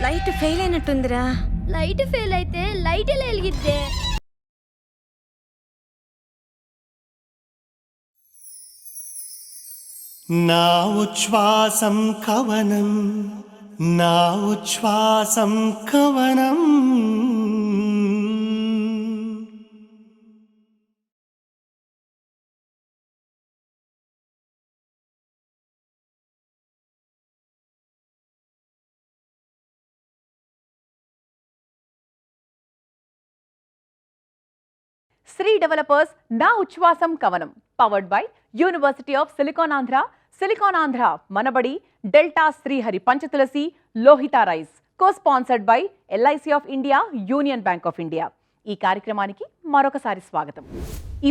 Light fail అయినట్టుందిరా. Light fail అయితే light ఎలా వెలిగిద్దే? నా ఉచ్ఛ్వాసం కవనం, నా ఉచ్ఛ్వాసం కవనం. శ్రీ డెవలపర్స్ నా ఉచ్ఛ్వాసం కవనం powered by University of Silicon Andhra Manabadi Delta Srihari Panchatulasi Lohitha Rice cosponsored by LIC of India, Union Bank of India. ఈ కార్యక్రమానికి మరొకసారి స్వాగతం.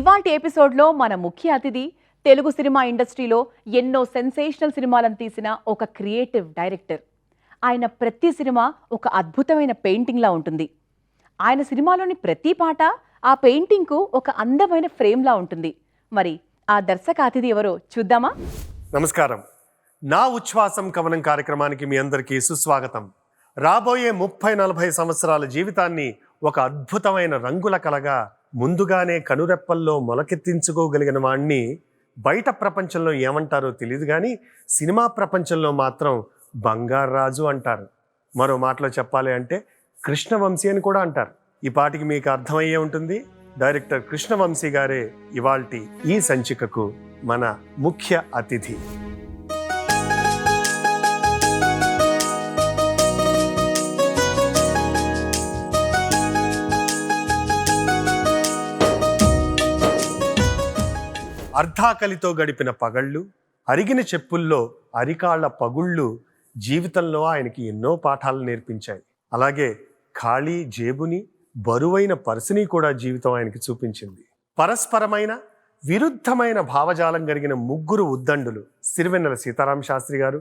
ఇవాల్టి ఎపిసోడ్లో మన ముఖ్య అతిథి తెలుగు సినిమా ఇండస్ట్రీలో ఎన్నో సెన్సేషనల్ సినిమాలను తీసిన ఒక క్రియేటివ్ డైరెక్టర్. ఆయన ప్రతి సినిమా ఒక అద్భుతమైన పెయింటింగ్లా ఉంటుంది. ఆయన సినిమాలోని ప్రతి పాట ఆ పెయింటింగ్కు ఒక అందమైన ఫ్రేమ్లా ఉంటుంది. మరి ఆ దర్శక అతిథి ఎవరో చూద్దామా? నమస్కారం. నా ఉచ్ఛ్వాసం కవనం కార్యక్రమానికి మీ అందరికీ సుస్వాగతం. రాబోయే 30-40 సంవత్సరాల జీవితాన్ని ఒక అద్భుతమైన రంగుల కలగా ముందుగానే కనురెప్పల్లో మొలకెత్తించుకోగలిగిన వాణ్ణి బయట ప్రపంచంలో ఏమంటారో తెలియదు, కానీ సినిమా ప్రపంచంలో మాత్రం బంగారాజు అంటారు. మరో మాటలో చెప్పాలి అంటే కృష్ణవంశీ అని కూడా అంటారు. ఈ పాటికి మీకు అర్థమయ్యే ఉంటుంది, డైరెక్టర్ కృష్ణవంశీ గారే ఇవాల్టి ఈ సంచికకు మన ముఖ్య అతిథి. అర్ధాకలితో గడిపిన పగళ్ళు, అరిగిన చెప్పుల్లో అరికాళ్ల పగుళ్ళు జీవితంలో ఆయనకి ఎన్నో పాఠాలు నేర్పించాయి. అలాగే ఖాళీ జేబుని, బరువైన పర్సుని కూడా జీవితం ఆయనకి చూపించింది. పరస్పరమైన విరుద్ధమైన భావజాలం కలిగిన ముగ్గురు ఉద్దండులు, సిరివెన్నెల సీతారామ శాస్త్రి గారు,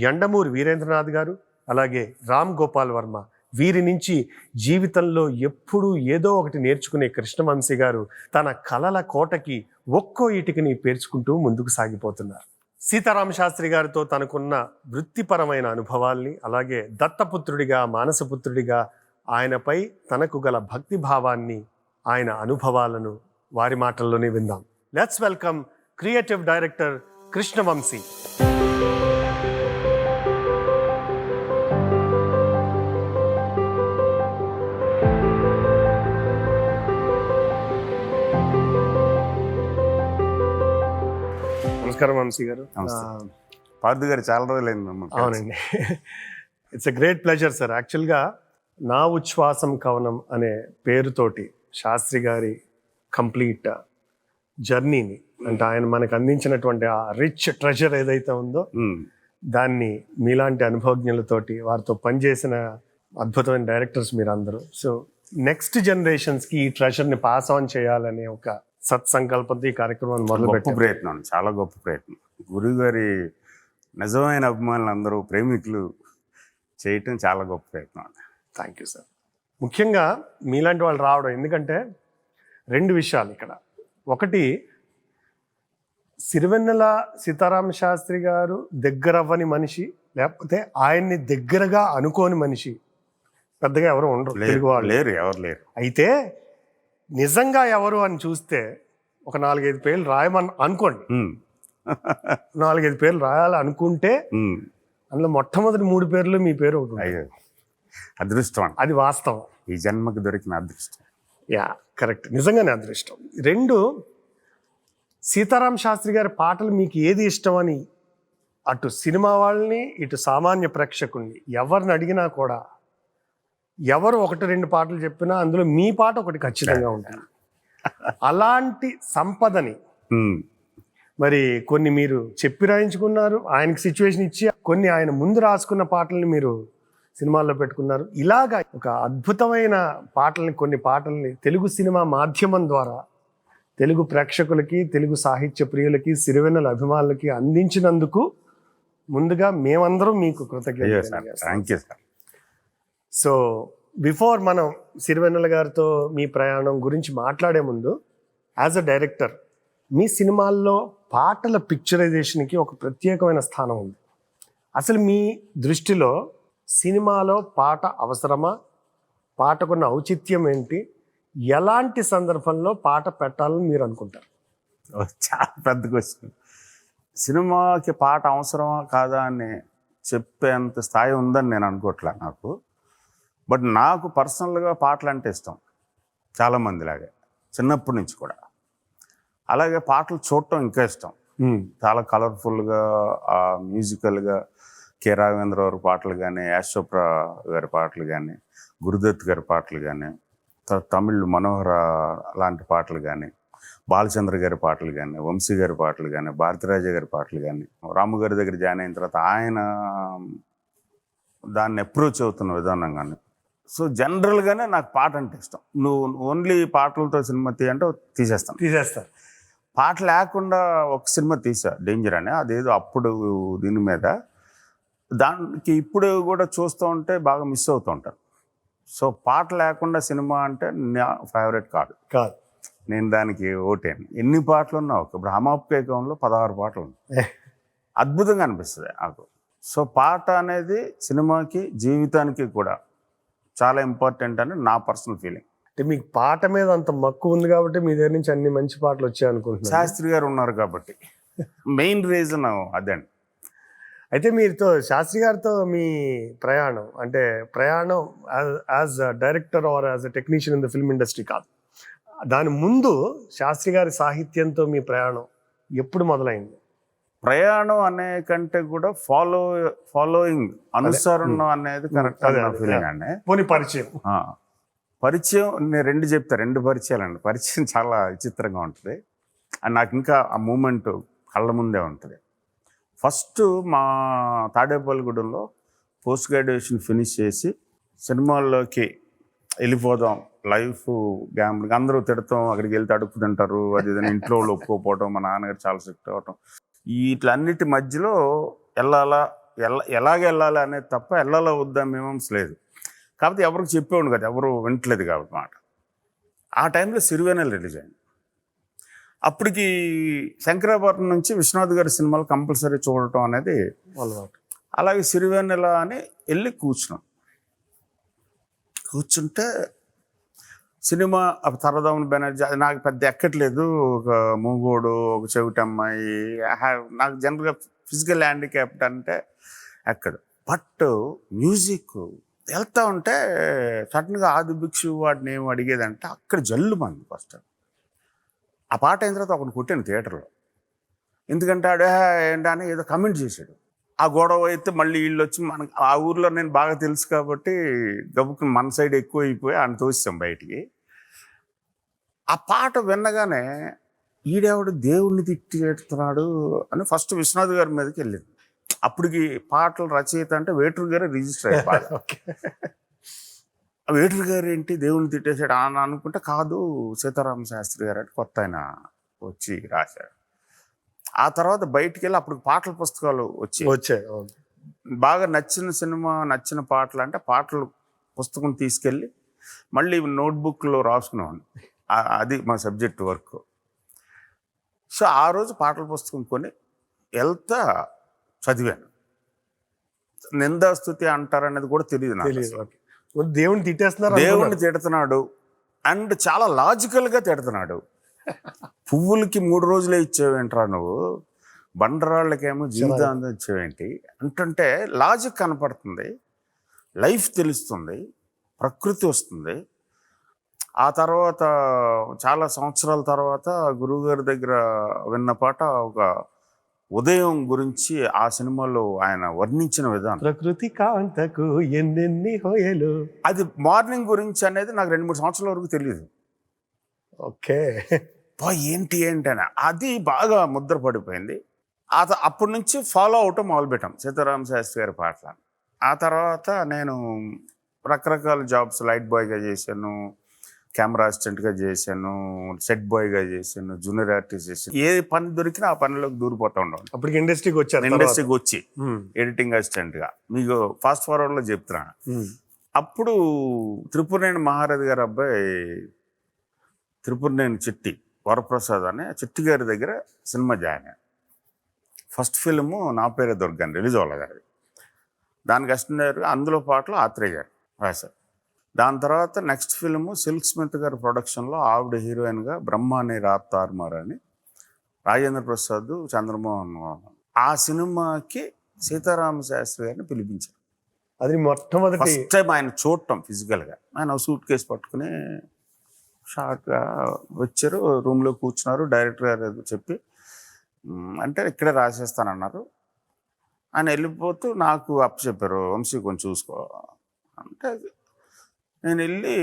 యండమూరి వీరేంద్రనాథ్ గారు, అలాగే రామ్ గోపాల్ వర్మ. వీరి నుంచి జీవితంలో ఎప్పుడూ ఏదో ఒకటి నేర్చుకునే కృష్ణవంశీ గారు తన కలల కోటకి ఒక్కో ఇటుకని పేర్చుకుంటూ ముందుకు సాగిపోతున్నారు. సీతారామ శాస్త్రి గారితో తనకున్న వృత్తిపరమైన అనుభవాల్ని, అలాగే దత్తపుత్రుడిగా, మానసపుత్రుడిగా ఆయనపై తనకు గల భక్తి భావాన్ని, ఆయన అనుభవాలను వారి మాటల్లోనే విందాం. Let's welcome creative director Krishna Vamsi. నమస్కారం వంశీ గారు. పార్థు గారు చాలా రోజులైంది మిమ్మల్ని. అవునండి, it's a great pleasure sir. యాక్చువల్గా నా ఉచ్ఛ్వాసం కవనం అనే పేరుతోటి శాస్త్రి గారి కంప్లీట్ జర్నీని, అంటే ఆయన మనకు అందించినటువంటి ఆ రిచ్ ట్రెజర్ ఏదైతే ఉందో దాన్ని మీలాంటి అనుభవజ్ఞులతోటి, వారితో పనిచేసిన అద్భుతమైన డైరెక్టర్స్ మీరందరూ, సో నెక్స్ట్ జనరేషన్స్కి ఈ ట్రెజర్ని పాస్ ఆన్ చేయాలనే ఒక సత్సంకల్పంతో ఈ కార్యక్రమాన్ని మొదలుపెట్టారు. ప్రయత్నం, చాలా గొప్ప ప్రయత్నం. గురువు గారి నిజమైన అభిమానులు అందరూ, ప్రేమికులు చేయటం చాలా గొప్ప ప్రయత్నం. Thank you sir. ముఖ్యంగా మీలాంటి వాళ్ళు రావడం, ఎందుకంటే 2 విషయాలు ఇక్కడ. ఒకటి, సిరివెన్నెల సీతారామ శాస్త్రి గారు దగ్గర అవ్వని మనిషి, లేకపోతే ఆయన్ని దగ్గరగా అనుకోని మనిషి పెద్దగా ఎవరు ఉండరు, తెలుగు వాళ్ళు లేరు, ఎవరు లేరు. అయితే నిజంగా ఎవరు అని చూస్తే ఒక 4-5 పేర్లు రాయమని అనుకోండి. 4-5 పేర్లు రాయాలి అనుకుంటే అందులో మొట్టమొదటి 3 పేర్లు మీ పేరు ఒకటి. అయ్యో, అదృష్టం, అది వాస్తవం. ఈ జన్మకు దొరికిన అదృష్టం. యా, కరెక్ట్, నిజంగానే అదృష్టం. 2, సీతారామ శాస్త్రి గారి పాటలు మీకు ఏది ఇష్టం అని అటు సినిమా వాళ్ళని, ఇటు సామాన్య ప్రేక్షకుల్ని ఎవరిని అడిగినా కూడా ఎవరు 1-2 పాటలు చెప్పినా అందులో మీ పాట ఒకటి ఖచ్చితంగా ఉంటుంది. అలాంటి సంపదని మరి కొన్ని మీరు చెప్పి రాయించుకున్నారు, ఆయనకి సిచ్యువేషన్ ఇచ్చి, కొన్ని ఆయన ముందు రాసుకున్న పాటల్ని మీరు సినిమాల్లో పెట్టుకున్నారు. ఇలాగా ఒక అద్భుతమైన పాటల్ని, కొన్ని పాటల్ని తెలుగు సినిమా మాధ్యమం ద్వారా తెలుగు ప్రేక్షకులకి, తెలుగు సాహిత్య ప్రియులకి, సిరివెన్నెల అభిమానులకి అందించినందుకు ముందుగా మేమందరం మీకు కృతజ్ఞతలు. సో బిఫోర్ మనం సిరివెన్నెల గారితో మీ ప్రయాణం గురించి మాట్లాడే ముందు, యాజ్ అ డైరెక్టర్ మీ సినిమాల్లో పాటల పిక్చరైజేషన్కి ఒక ప్రత్యేకమైన స్థానం ఉంది. అసలు మీ దృష్టిలో సినిమాలో పాట అవసరమా, పాటకున్న ఔచిత్యం ఏంటి, ఎలాంటి సందర్భంలో పాట పెట్టాలని మీరు అనుకుంటారు? చాలా పెద్ద క్వశ్చన్. సినిమాకి పాట అవసరమా కాదా అని చెప్పేంత స్థాయి ఉందని నేను అనుకోవట్లే నాకు. బట్ నాకు పర్సనల్గా పాటలు అంటే ఇష్టం, చాలామందిలాగే చిన్నప్పటి నుంచి కూడా. అలాగే పాటలు చూడటం ఇంకా ఇష్టం, చాలా కలర్ఫుల్గా మ్యూజికల్గా. కె రాఘవేంద్ర గారి పాటలు కానీ, యాష్ చోప్రా గారి పాటలు కానీ, గురుదత్ గారి పాటలు కానీ, తమిళ్ మనోహర లాంటి పాటలు కానీ, బాలచంద్ర గారి పాటలు కానీ, వంశీ గారి పాటలు కానీ, భారతిరాజ గారి పాటలు కానీ, రాము గారి దగ్గర జాయిన్ అయిన తర్వాత ఆయన దాన్ని అప్రోచ్ అవుతున్న విధానం కానీ. సో జనరల్గానే నాకు పాట అంటే ఇష్టం. నువ్వు ఓన్లీ పాటలతో సినిమా అంటే తీసేస్తాను. పాట లేకుండా ఒక సినిమా తీసా, డేంజర్ అని. అదేదో అప్పుడు దీని మీద, దానికి ఇప్పుడు కూడా చూస్తూ ఉంటే బాగా మిస్ అవుతూ ఉంటాను. సో పాట లేకుండా సినిమా అంటే నా ఫేవరెట్ కాదు. నేను దానికి ఓటేను. ఎన్ని పాటలు ఉన్నావు, ఇప్పుడు హమాప్కేకంలో 16 పాటలు ఉన్నాయి. అద్భుతంగా అనిపిస్తుంది నాకు. సో పాట అనేది సినిమాకి, జీవితానికి కూడా చాలా ఇంపార్టెంట్ అని నా పర్సనల్ ఫీలింగ్. అంటే మీకు పాట మీద అంత మక్కువ ఉంది కాబట్టి మీ దగ్గర నుంచి అన్ని మంచి పాటలు వచ్చాయి అనుకుంటున్నాను. శాస్త్రి గారు ఉన్నారు కాబట్టి మెయిన్ రీజన్ అదండి. అయితే మీరుతో శాస్త్రి గారితో మీ ప్రయాణం అంటే as director or as a technician in the film industry కాదు, దాని ముందు శాస్త్రి గారి సాహిత్యంతో మీ ప్రయాణం ఎప్పుడు మొదలైంది? ప్రయాణం అనే కంటే కూడా ఫాలోయింగ్, అనుసరణ అనేది కరెక్ట్ ఫీలింగ్ అండి. పోనీ పరిచయం నేను 2 చెప్తా, 2 పరిచయాలండి. పరిచయం చాలా విచిత్రంగా ఉంటుంది అండ్ నాకు ఇంకా ఆ మూమెంట్ కళ్ళ ముందే ఉంటుంది. ఫస్ట్ మా తాడేపల్లిగూడెంలో పోస్ట్ గ్రాడ్యుయేషన్ ఫినిష్ చేసి సినిమాల్లోకి వెళ్ళిపోదాం, లైఫ్ గ్యాంబ్లింగ్, అందరూ తిడతాం, అక్కడికి వెళ్తే అడుపు తింటారు, అది ఏదైనా ఇంట్లో వాళ్ళు ఒప్పుకోపోవటం, మా నాన్నగారు చాలా స్ట్రిక్ట్ అవ్వటం, వీటిలన్నిటి మధ్యలో ఎలాగ వెళ్ళాలి అనేది తప్ప వెళ్ళాలో వద్దా మీమాంస లేదు. కాకపోతే ఎవరికి చెప్పేవాడు కదా, ఎవరు వింటలేదు కాబట్టి మాట. ఆ టైంలో సిరివెన్నెల రిలీజ్ అయింది. అప్పటికి శంకరాభరణం నుంచి విశ్వనాథ్ గారి సినిమాలు కంపల్సరీ చూడటం అనేది అలవాటు. అలాగే సిరివెన్నెల అని వెళ్ళి కూర్చుంటే సినిమా తరదాముని బెనర్జీ, అది నాకు పెద్ద ఎక్కట్లేదు. ఒక మూగోడు, ఒక చెవిటమ్మాయి, నాకు జనరల్గా ఫిజికల్ హ్యాండిక్యాప్ట్ అంటే ఎక్కడు. బట్ మ్యూజిక్ వెళ్తా ఉంటే సడన్గా ఆది భిక్షు వాడిని ఏమి అడిగేదంటే అక్కడ జల్లు మంది. ఫస్ట్ ఆ పాట అయిన తర్వాత ఒకటి కొట్టాను థియేటర్లో, ఎందుకంటే ఆడే ఏంటని ఏదో కమెంట్ చేశాడు. ఆ గొడవ అయితే మళ్ళీ వీళ్ళు వచ్చి మనకి ఆ ఊర్లో నేను బాగా తెలుసు కాబట్టి గబుకు మన సైడ్ ఎక్కువ అయిపోయి ఆయన తోసాం బయటికి. ఆ పాట విన్నగానే ఈడేవాడు దేవుణ్ణి తిట్టుతున్నాడు అని ఫస్ట్ విశ్వనాథ్ గారి మీదకి వెళ్ళింది. అప్పటికి పాటలు రచయిత అంటే వేటూరు గారే రిజిస్టర్ అయ్యారు. వేటూరు గారు ఏంటి దేవుణ్ణి తిట్టేశాడు అని అనుకుంటే, కాదు సీతారామ శాస్త్రి గారు అంటే కొత్త ఆయన వచ్చి రాశాడు. ఆ తర్వాత బయటికి వెళ్ళి అప్పుడు పాటల పుస్తకాలు వచ్చాయి. బాగా నచ్చిన సినిమా, నచ్చిన పాటలు అంటే పాటలు పుస్తకం తీసుకెళ్ళి మళ్ళీ నోట్బుక్లో రాసుకునేవాడిని. అది మా సబ్జెక్ట్ వర్క్. సో ఆ రోజు పాటల పుస్తకం కొని వెళ్తా చదివాను. నిందాస్తుతి అంటారనేది కూడా తెలియదు నాకు. దేవుని తిట్టేస్తున్నారు, దేవుణ్ణి తిడుతున్నాడు అండ్ చాలా లాజికల్గా తిడుతున్నాడు. పువ్వులకి 3 రోజులే ఇచ్చేవేంట్రా నువ్వు, బండరాళ్ళకేమో జీవితాంతం ఇచ్చేవేంటి అంటుంటే లాజిక్ కనపడుతుంది, లైఫ్ తెలుస్తుంది, ప్రకృతి వస్తుంది. ఆ తర్వాత చాలా సంవత్సరాల తర్వాత గురువుగారి దగ్గర విన్న పాట ఒక ఉదయం గురించి ఆ సినిమాలో ఆయన వర్ణించిన విధానం, ప్రకృతి కాంతకు ఎన్నెన్ని హోయలు, అది మార్నింగ్ గురించి అనేది నాకు 2-3 సంవత్సరాల వరకు తెలియదు. ఓకే, ఏంటి అని అది బాగా ముద్ర పడిపోయింది. అప్పటి నుంచి ఫాలో అవటం మొదలుపెట్టాం సీతారామ శాస్త్రి గారి పాటలు. ఆ తర్వాత నేను రకరకాల జాబ్స్, లైట్ బాయ్గా చేశాను, కెమెరా అసిస్టెంట్గా చేశాను, సెట్ బాయ్గా చేశాను, జూనియర్ ఆర్టిస్ట్ చేశాను. ఏ పని దొరికినా ఆ పనిలోకి దూరిపోతూ ఉండవు. అప్పటికి ఇండస్ట్రీకి వచ్చి ఎడిటింగ్ అసిస్టెంట్గా, మీకు ఫాస్ట్ ఫార్వర్డ్లో చెప్తున్నాను. అప్పుడు త్రిపురనేని మహారథి గారి అబ్బాయి త్రిపురనేని చిట్టి వరప్రసాద్ అనే చిట్టి గారి దగ్గర సినిమా జాయిన్ అయ్యాను. ఫస్ట్ ఫిల్ము నా పేరే దుర్గాని రిలీజ్ అవ్వాలి గారి. దానికి అసిస్టెంట్ అందులో పాటలు ఆత్రేయ గారు రాశారు. దాని తర్వాత నెక్స్ట్ ఫిల్ము సిల్క్ స్మిత్ గారి ప్రొడక్షన్లో ఆవిడ హీరోయిన్గా బ్రహ్మాని రాత్తార్మార్ అని రాజేంద్ర ప్రసాద్, చంద్రమోహన్. ఆ సినిమాకి సీతారామ శాస్త్రి గారిని పిలిపించారు. అది మొట్టమొదటి ఫస్ట్ టైం ఆయన చూడటం ఫిజికల్గా. ఆయన సూట్ కేసు పట్టుకుని షార్ట్గా వచ్చారు, రూమ్లో కూర్చున్నారు. డైరెక్టర్ గారు ఏదో చెప్పి అంటే ఇక్కడే రాసేస్తానన్నారు. ఆయన వెళ్ళిపోతూ నాకు చెప్పారు, వంశీ కొంచెం చూసుకో అంటే నేను వెళ్ళి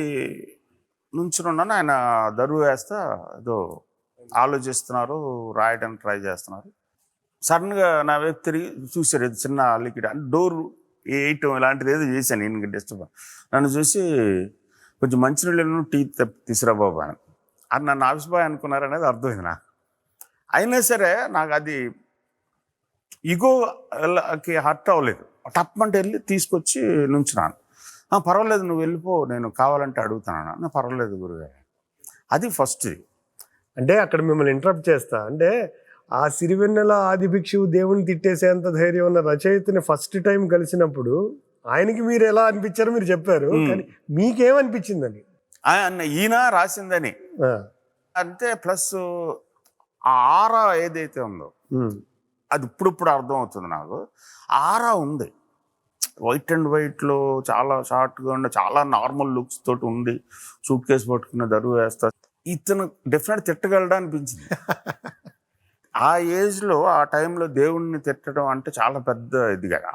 నుంచున్నాను. ఆయన దరువు వేస్తా ఏదో ఆలోచిస్తున్నారు, రాయడానికి ట్రై చేస్తున్నారు. సడన్గా నా వైపు తిరిగి చూశారు, ఇది చిన్న లిక్విడ్ అంటే డోర్ వేయటం ఇలాంటిది ఏదో చేశాను. నేను డిస్టర్బ్ నన్ను చూసి కొంచెం మంచినీళ్ళు టీ తీసురా బాబు అని. అది నన్ను ఆఫీస్ బాయ్ అనుకున్నారనేది అర్థమైంది నాకు. అయినా సరే నాకు అది ఈగోకి హర్ట్ అవ్వలేదు. టప్మంటే వెళ్ళి తీసుకొచ్చి నుంచున్నాను. పర్వాలేదు నువ్వు వెళ్ళిపో, నేను కావాలంటే అడుగుతాను. పర్వాలేదు గురుగారు. అది ఫస్ట్. అంటే అక్కడ మిమ్మల్ని ఇంటరప్ట్ చేస్తా. అంటే ఆ సిరివెన్నెల ఆదిభిక్షువు దేవుని తిట్టేసేంత ధైర్యం ఉన్న రచయితని ఫస్ట్ టైం కలిసినప్పుడు ఆయనకి మీరు ఎలా అనిపించారో మీరు చెప్పారు, కానీ మీకేమనిపించిందని? ఈయన రాసిందని అంతే. ప్లస్ ఆ ఆరా ఏదైతే ఉందో అది ఇప్పుడు అర్థం అవుతుంది నాకు. ఆరా ఉంది, వైట్ అండ్ వైట్లో చాలా షార్ట్గా ఉండి చాలా నార్మల్ లుక్స్ తోటి ఉండి సూట్ కేసు పట్టుకున్న దరువు వేస్తా. ఇతను డెఫినెట్ తిట్టగలడా అనిపించింది. ఆ ఏజ్లో ఆ టైంలో దేవుణ్ణి తిట్టడం అంటే చాలా పెద్ద ఇది కదా.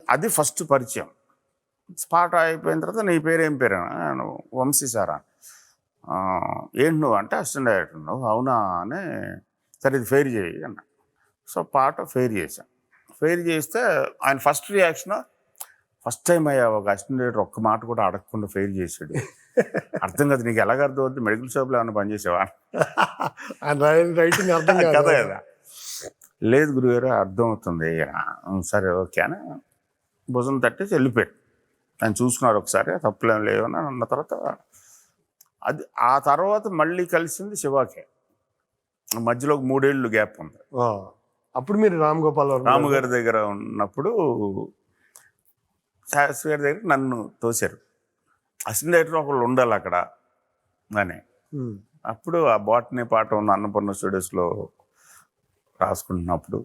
అది ఫస్ట్ పరిచయం. పాట అయిపోయిన తర్వాత నీ పేరేం పేరు? వంశీ సారా. ఏంటి నువ్వు అంటే అసిస్టెంట్ డైరెక్టర్. నువ్వు అవునా అని. సరే ఇది ఫెయిర్ చేయి అన్న. సో పాట ఫెయిర్ చేశాను. ఫెయిర్ చేస్తే ఆయన ఫస్ట్ రియాక్షన్, ఫస్ట్ టైం అయ్యా ఒక అసిస్టెంట్ డైరెక్టర్ ఒక్క మాట కూడా అడగకుండా ఫెయిర్ చేశాడు. అర్థం కాదు నీకు ఎలాగ అర్థం అవుతుంది, మెడికల్ షాప్లో ఏమైనా పనిచేసావా? రైటింగ్ అర్థం కదా కదా. లేదు గురుగారు అర్థం అవుతుంది. సరే ఓకే అని భుజం తట్టేసి వెళ్ళిపోయాడు. ఆయన చూసుకున్నారు ఒకసారి, తప్పులేం లేవని అన్న తర్వాత అది ఆ తర్వాత మళ్ళీ కలిసింది శివాకే. మధ్యలో 3 ఏళ్ళు గ్యాప్ ఉంది. అప్పుడు మీరు రామ్ గారి దగ్గర ఉన్నప్పుడు శాస్త్రి గారి దగ్గర నన్ను తోశారు. అసిస్టెంట్ డైరెక్టర్ ఒకళ్ళు ఉండాలి అక్కడ అని. అప్పుడు ఆ బాటనీ పాట ఉన్న అన్నపూర్ణ స్టూడియోస్లో రాసుకుంటున్నప్పుడు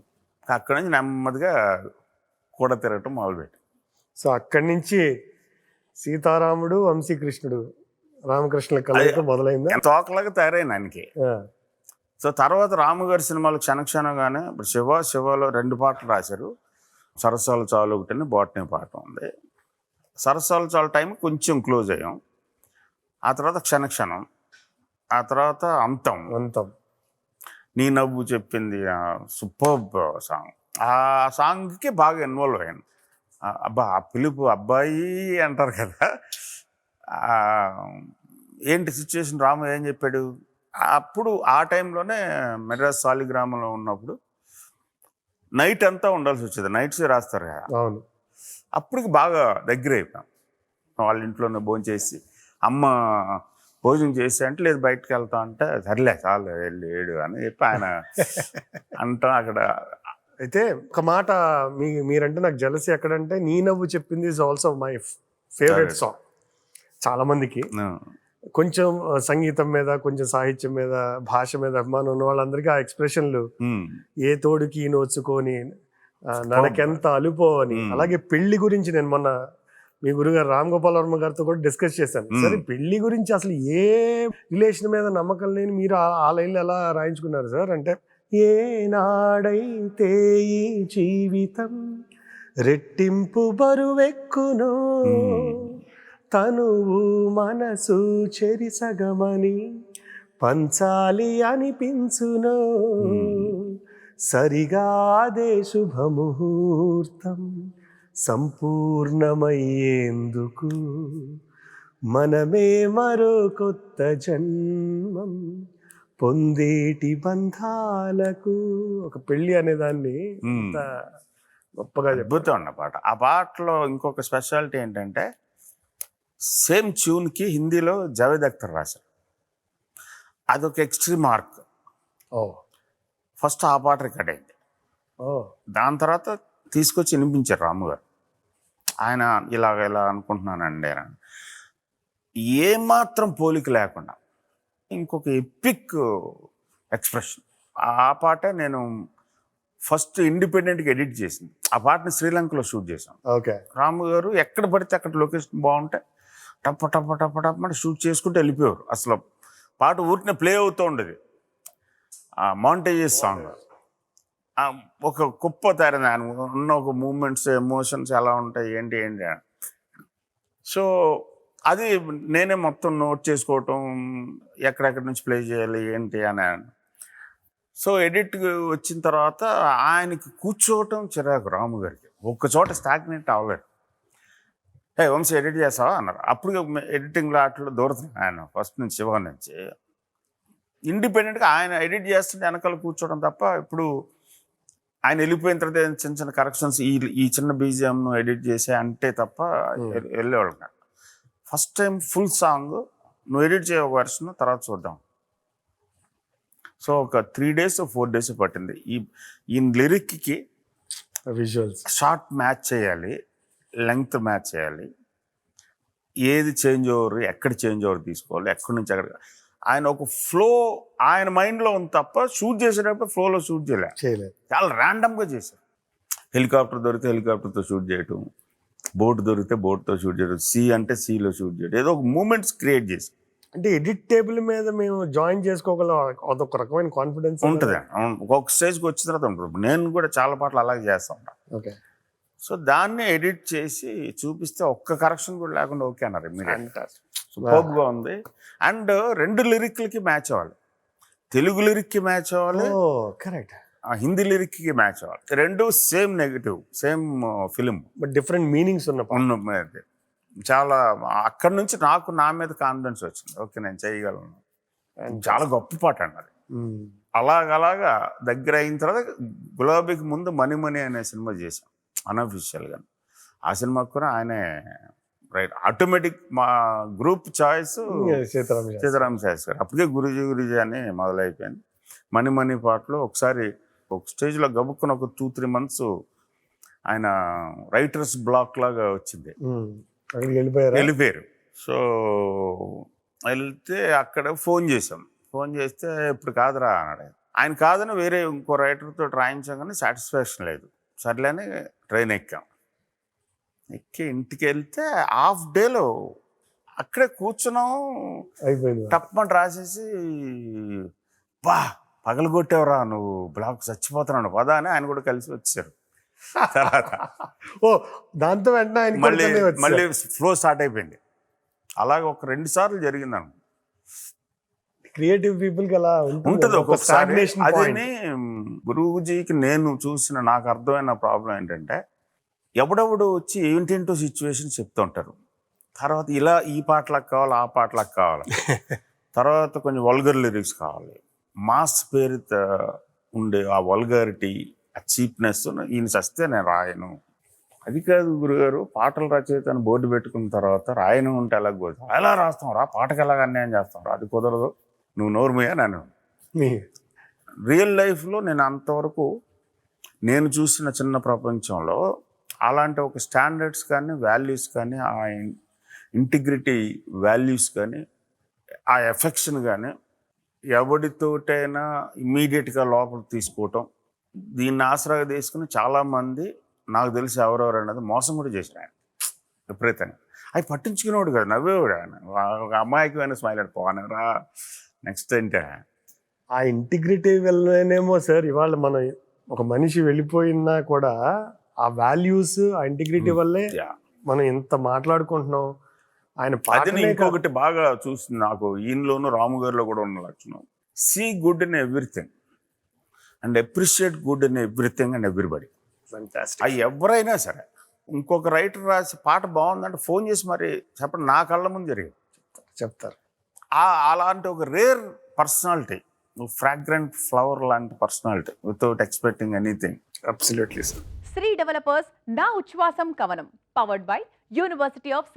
అక్కడి నుంచి నెమ్మదిగా కూడా తిరగటం మొదలుపెట్టి. సో అక్కడి నుంచి సీతారాముడు, వంశీకృష్ణుడు, రామకృష్ణుల కలయిక మొదలైంది. తోకలాగా తయారైంది ఆయనకి. సో తర్వాత రాముగారి సినిమాలు క్షణక్షణంగానే ఇప్పుడు శివలో 2 పాటలు రాశారు. సరసాల చాలు ఒకటి, బాటనీ పాట ఉంది. సరసాల చాలు టైం కొంచెం క్లోజ్ అయ్యాం. ఆ తర్వాత క్షణక్షణం, ఆ తర్వాత అంతం. నీ నవ్వు చెప్పింది సూపర్బ్ సాంగ్. ఆ సాంగ్కి బాగా ఇన్వాల్వ్ అయ్యాను. అబ్బా ఆ పిలుపు అబ్బాయి అంటారు కదా, ఏంటి సిచ్యువేషన్, రాము ఏం చెప్పాడు. అప్పుడు ఆ టైంలోనే మెడ్రాస్ సాలిగ్రామంలో ఉన్నప్పుడు నైట్ అంతా ఉండాల్సి వచ్చేది. నైట్స్ రాస్తారు కదా. అవును. అప్పటికి బాగా దగ్గర అయిపోయాం. వాళ్ళ ఇంట్లోనే భోజనం చేసి, అమ్మ భోజనం చేసి అంటే లేదు బయటకు వెళ్తా అంటే సర్లే చాలు వెళ్ళి అని చెప్పి ఆయన అంటాం అక్కడ. అయితే ఒక మాట మీరంటే నాకు జలసి ఎక్కడంటే, నీ నవ్వు చెప్పింది is also my favourite song. చాలా మందికి కొంచెం సంగీతం మీద, కొంచెం సాహిత్యం మీద, భాష మీద అభిమానం ఉన్న వాళ్ళందరికీ ఆ ఎక్స్ప్రెషన్లు, ఏ తోడుకి నోచుకొని నడకెంత అలుపో అని. అలాగే పెళ్లి గురించి నేను మొన్న మీ గురుగారు రామ్ గోపాల్ వర్మ గారితో కూడా డిస్కస్ చేశాను. సరే పెళ్లి గురించి అసలు ఏ రిలేషన్ మీద నమ్మకం లేని మీరు ఆ లైన్లు ఎలా రాయించుకున్నారు సార్ అంటే, ఏనాడైతే ఈ జీవితం రెట్టింపు బరువెక్కునో, తనువు మనసు చెరిసగమని పంచాలి అనిపించునో, సరిగా అదే శుభముహూర్తం సంపూర్ణమయ్యేందుకు మనమే మరో కొత్త జన్మం పొందేటి బంధాలకు. ఒక పెళ్ళి అనేదాన్ని గొప్పగా అద్భుతం అన్న పాట. ఆ పాటలో ఇంకొక స్పెషాలిటీ ఏంటంటే, సేమ్ ట్యూన్కి హిందీలో జావేద్ అఖ్తర్ రాశారు. అదొక ఎక్స్ట్రీమ్ మార్క్. ఫస్ట్ ఆ పాట రికార్డ్ అయింది. దాని తర్వాత తీసుకొచ్చి వినిపించారు రాము గారు. ఆయన ఇలా అనుకుంటున్నానండి అని. ఏమాత్రం పోలిక లేకుండా ఇంకొక ఎపిక్ ఎక్స్ప్రెషన్. ఆ పాటే నేను ఫస్ట్ ఇండిపెండెంట్గా ఎడిట్ చేసింది. ఆ పాటని శ్రీలంకలో షూట్ చేశాం. ఓకే. రాము గారు ఎక్కడ పడితే అక్కడ లొకేషన్ బాగుంటే టప్ప టప్ప టప్ప టప్ప అంటే షూట్ చేసుకుంటూ వెళ్ళిపోయారు. అసలు పాట ఊరినే ప్లే అవుతూ ఉండేది. మాంటేజెస్ సాంగ్ ఒక గొప్ప తయారైంది. ఆయన ఉన్న ఒక మూమెంట్స్, ఎమోషన్స్ ఎలా ఉంటాయి, ఏంటి అని. సో అది నేనే మొత్తం నోట్ చేసుకోవటం, ఎక్కడెక్కడి నుంచి ప్లే చేయాలి ఏంటి అని. సో ఎడిట్ వచ్చిన తర్వాత ఆయనకి కూర్చోవటం చిరాకు రాము గారికి. ఒక్కచోట స్టాగ్నేట్ అవ్వలేడు. వంశీ ఎడిట్ చేస్తావా అన్నారు. అప్పుడు ఎడిటింగ్లో అట్లా దూరుతున్నాను ఆయన ఫస్ట్ నుంచి శివ నుంచి. ఇండిపెండెంట్గా ఆయన ఎడిట్ చేస్తుంటే వెనకాల కూర్చోవడం తప్ప, ఇప్పుడు ఆయన వెళ్ళిపోయిన తర్వాత చిన్న చిన్న కరెక్షన్స్ ఈ చిన్న బీజిఎంను ఎడిట్ చేసే అంటే తప్ప వెళ్ళేవాళ్ళు కాదు. ఫస్ట్ టైం ఫుల్ సాంగ్ నువ్వు ఎడిట్ చేయ ఒక వెర్షన్, తర్వాత చూద్దాం. సో ఒక 3 days 4 days పట్టింది. ఈ లిరిక్కి విజువల్స్ షార్ట్ మ్యాచ్ చేయాలి, లెంగ్త్ మ్యాచ్ చేయాలి, ఏది చేంజ్ ఓవర్, ఎక్కడ చేంజ్ ఓవర్ తీసుకోవాలి, ఎక్కడి నుంచి ఎక్కడ. ఆయన ఒక ఫ్లో ఆయన మైండ్లో ఉంది తప్ప షూట్ చేసేటప్పుడు ఫ్లోలో షూట్ చేయలేదు. చాలా ర్యాండమ్గా చేశారు. హెలికాప్టర్ దొరికితే హెలికాప్టర్తో షూట్ చేయటం, బోట్ దొరికితే బోట్తో షూట్ చేయడం, సీ అంటే సీలో షూట్ చేయడం, ఏదో ఒక మూమెంట్స్ క్రియేట్ చేసి. అంటే ఎడిట్ టేబుల్ మీద మేము జాయిన్ చేసుకోగలం, అదొక రకమైన కాన్ఫిడెన్స్ ఉంటుంది. ఒక్కొక్క స్టేజ్కి వచ్చిన తర్వాత ఉంటుంది. నేను కూడా చాలా పాటలు అలాగే చేస్తూ ఉంటాను. ఓకే. సో దాన్ని ఎడిట్ చేసి చూపిస్తే ఒక్క కరెక్షన్ కూడా లేకుండా ఓకే అన్నారు. సూపర్గా ఉంది. అండ్ 2 లిరిక్లకి మ్యాచ్ అవ్వాలి. తెలుగు లిరిక్కి మ్యాచ్ అవ్వాలి, కరెక్ట్, హిందీ లిరిక్కి మ్యాచ్ అవ్వాలి. 2 same negative, same film, but different meanings ఉన్న. చాలా అక్కడి నుంచి నాకు నా మీద కాన్ఫిడెన్స్ వచ్చింది. ఓకే నేను చేయగలను. చాలా గొప్ప పాట అన్నది. అలాగా దగ్గర అయిన తర్వాత గులాబీకి ముందు మణి అనే సినిమా చేశాం అన్అఫీషియల్గా. ఆ సినిమాకు కూడా ఆయనే రైట్ ఆటోమేటిక్ మా గ్రూప్ చాయిస్ సీతారాం శాస్త్రి గారు. అప్పటికే గురూజీ అని మొదలైపోయింది. మణి పాటలో ఒకసారి ఒక స్టేజ్లో గబుక్కుని ఒక 2-3 months ఆయన రైటర్స్ బ్లాక్ లాగా వచ్చింది. వెళ్ళిపోయారు. సో వెళ్తే అక్కడ ఫోన్ చేసాం. ఫోన్ చేస్తే ఇప్పుడు కాదురా అన్నాడు. ఆయన కాదని వేరే ఇంకో రైటర్తో రాయించాం కానీ సాటిస్ఫాక్షన్ లేదు. సర్లేని ట్రైన్ ఎక్కి ఇంటికి వెళ్తే హాఫ్ డేలో అక్కడే కూర్చున్నాం. అయిపోయింది. తప్పని రాసేసి పగలగొట్టేవరా నువ్వు, బ్లాక్ చచ్చిపోతున్నాను పదా అని ఆయన కూడా కలిసి వచ్చారు. తర్వాత దాంతో వెంటనే మళ్ళీ ఫ్లో స్టార్ట్ అయిపోయింది. అలాగే ఒక 2 సార్లు జరిగింది. క్రియేటివ్ పీపుల్కి అలా ఉంటుంది ఒక్కొక్కసారి. అదే గురూజీకి నేను చూసిన నాకు అర్థమైన ప్రాబ్లం ఏంటంటే, ఎవడెవడు వచ్చి ఏంటేంటో సిచ్యువేషన్ చెప్తూ ఉంటారు. తర్వాత ఇలా ఈ పాటలకు కావాలి, ఆ పాటలకు కావాలి, తర్వాత కొంచెం వల్గర్ లిరిక్స్ కావాలి. మాస్ పేరుతో ఉండే ఆ వల్గారిటీ, ఆ చీప్నెస్ ఈయన చస్తే నేను రాయను. అది కాదు గురుగారు, పాటలు రచయిత అని బోర్డు పెట్టుకున్న తర్వాత రాయను ఉంటే ఎలా కుదరదు, ఎలా రాస్తాం రా, పాటకు ఎలాగ అన్యాయం చేస్తాం రా, అది కుదరదు, నువ్వు నోరుమయ్యా నన్ను. రియల్ లైఫ్లో నేను అంతవరకు నేను చూసిన చిన్న ప్రపంచంలో అలాంటి ఒక స్టాండర్డ్స్ కానీ, వాల్యూస్ కానీ, ఆ ఇంటిగ్రిటీ వాల్యూస్ కానీ, ఆ ఎఫెక్షన్ కానీ ఎవరితోటైనా ఇమ్మీడియట్గా లోపల తీసుకోవటం, దీన్ని ఆసరాగా తీసుకుని చాలామంది నాకు తెలిసి ఎవరెవరు అన్నది మోసం కూడా చేశారు ఆయన విపరీతంగా. అవి పట్టించుకునేవాడు కదా, నవ్వేవాడు ఆయన. ఒక అమ్మాయికి అయినా స్మైల్ అడిపోవాను రా నెక్స్ట్ అంటే. ఆ ఇంటిగ్రిటీ వల్లనేమో సార్ ఇవాళ మన ఒక మనిషి వెళ్ళిపోయినా కూడా ఆ వాల్యూస్, ఆ ఇంటిగ్రిటీ వల్లే మనం ఎంత మాట్లాడుకుంటున్నాం. ఆయన అది ఇంకొకటి బాగా చూస్తుంది నాకు ఈయనలోను రాము గారిలో కూడా ఉన్న లక్షణం, see good in everything and appreciate good in everything and everybody. అవి ఎవరైనా సరే ఇంకొక రైటర్ రాసి పాట బాగుందంటే ఫోన్ చేసి మరి చెప్పండి, నా కళ్ళ ముందు జరిగింది చెప్తారు. అలాంటి ఒక రేర్ పర్సనాలిటీ, ఫ్రాగ్రెంట్ ఫ్లవర్ లాంటి personality without expecting anything. Absolutely sir. Sri Developers నా ఉచ్ఛ్వాసం కవనం powered by University of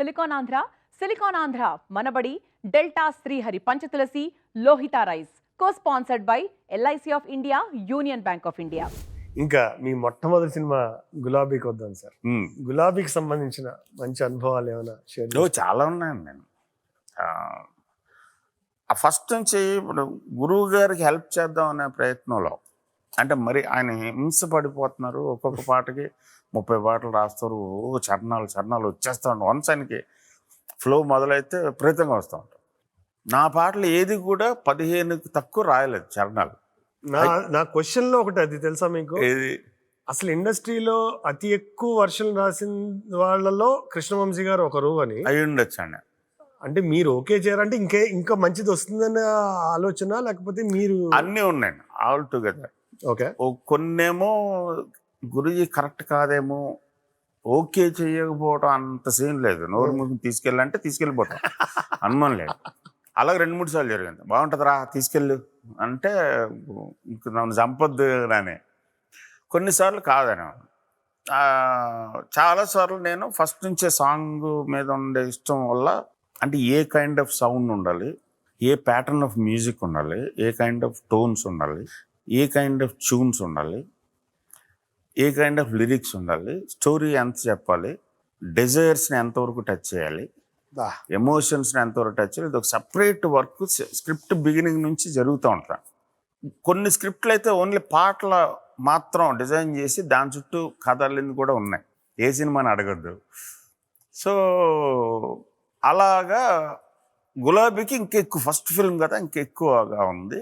Silicon Andhra Manabadi, Delta Srihari Panchatulasi, Lohitha Rice. Cosponsored by LIC of India, Union Bank of India. ఇంకా మీ మొట్టమొదటి సినిమా గులాబీకి వద్దాం సార్. గులాబీకి సంబంధించిన మంచి అనుభవాలు ఏమైనా షేర్ చాలా ఉన్నాయండి. నేను ఆ ఫస్ట్ నుంచి ఇప్పుడు గురువు గారికి హెల్ప్ చేద్దాం అనే ప్రయత్నంలో, అంటే మరి ఆయన హింస పడిపోతున్నారు, ఒక్కొక్క పాటకి 30 పాటలు రాస్తారు, చరణాలు వచ్చేస్తూ ఉంటాం. వన్స్ ఆయనకి ఫ్లో మొదలైతే విపరీతంగా వస్తూ ఉంటాం. నా పాటలు ఏది కూడా 15కి తక్కువ రాయలేదు చరణాలు. నా క్వశ్చన్ లో ఒకటి అది తెలుసా మీకు? ఏది అసలు ఇండస్ట్రీలో అతి ఎక్కువ వర్షాలు రాసిన వాళ్ళలో కృష్ణవంశీ గారు ఒకరు అని అయి ఉండొచ్చు అండి. అంటే మీరు ఓకే చేయాలంటే ఇంకా మంచిది వస్తుందన్న ఆలోచన, లేకపోతే మీరు? అన్నీ ఉన్నాయండి ఆల్ టుగెదర్. ఓకే, కొన్నేమో గురుజీ కరెక్ట్ కాదేమో, ఓకే చేయకపోవటం అంత సీన్ లేదు. నోరు ముందు తీసుకెళ్ళాలంటే తీసుకెళ్ళిపోతాం, అనుమానం లేదు. అలాగే 2-3 సార్లు జరిగింది. బాగుంటుందిరా తీసుకెళ్ళు అంటే ఇంక నన్ను చంపొద్దు రానే. కొన్నిసార్లు కాదని. చాలాసార్లు నేను ఫస్ట్ నుంచే సాంగ్ మీద ఉండే ఇష్టం వల్ల, అంటే ఏ కైండ్ ఆఫ్ సౌండ్ ఉండాలి, ఏ ప్యాటర్న్ ఆఫ్ మ్యూజిక్ ఉండాలి, ఏ కైండ్ ఆఫ్ టోన్స్ ఉండాలి, ఏ కైండ్ ఆఫ్ ట్యూన్స్ ఉండాలి, ఏ కైండ్ ఆఫ్ లిరిక్స్ ఉండాలి, స్టోరీ ఎంత చెప్పాలి, డిజైర్స్ని ఎంతవరకు టచ్ చేయాలి, ఎమోషన్స్ని ఎంతవరకు టచ్ చేయాలి, ఇది ఒక సపరేట్ వర్క్ స్క్రిప్ట్ బిగినింగ్ నుంచి జరుగుతూ ఉంటాను. కొన్ని స్క్రిప్ట్లు అయితే ఓన్లీ పాటల మాత్రం డిజైన్ చేసి దాని చుట్టూ కథలు కూడా ఉన్నాయి. ఏ సినిమాని అడగద్దు. సో అలాగా గులాబీకి ఇంకెక్కువ, ఫస్ట్ ఫిల్మ్ కదా ఇంకెక్కువగా ఉంది.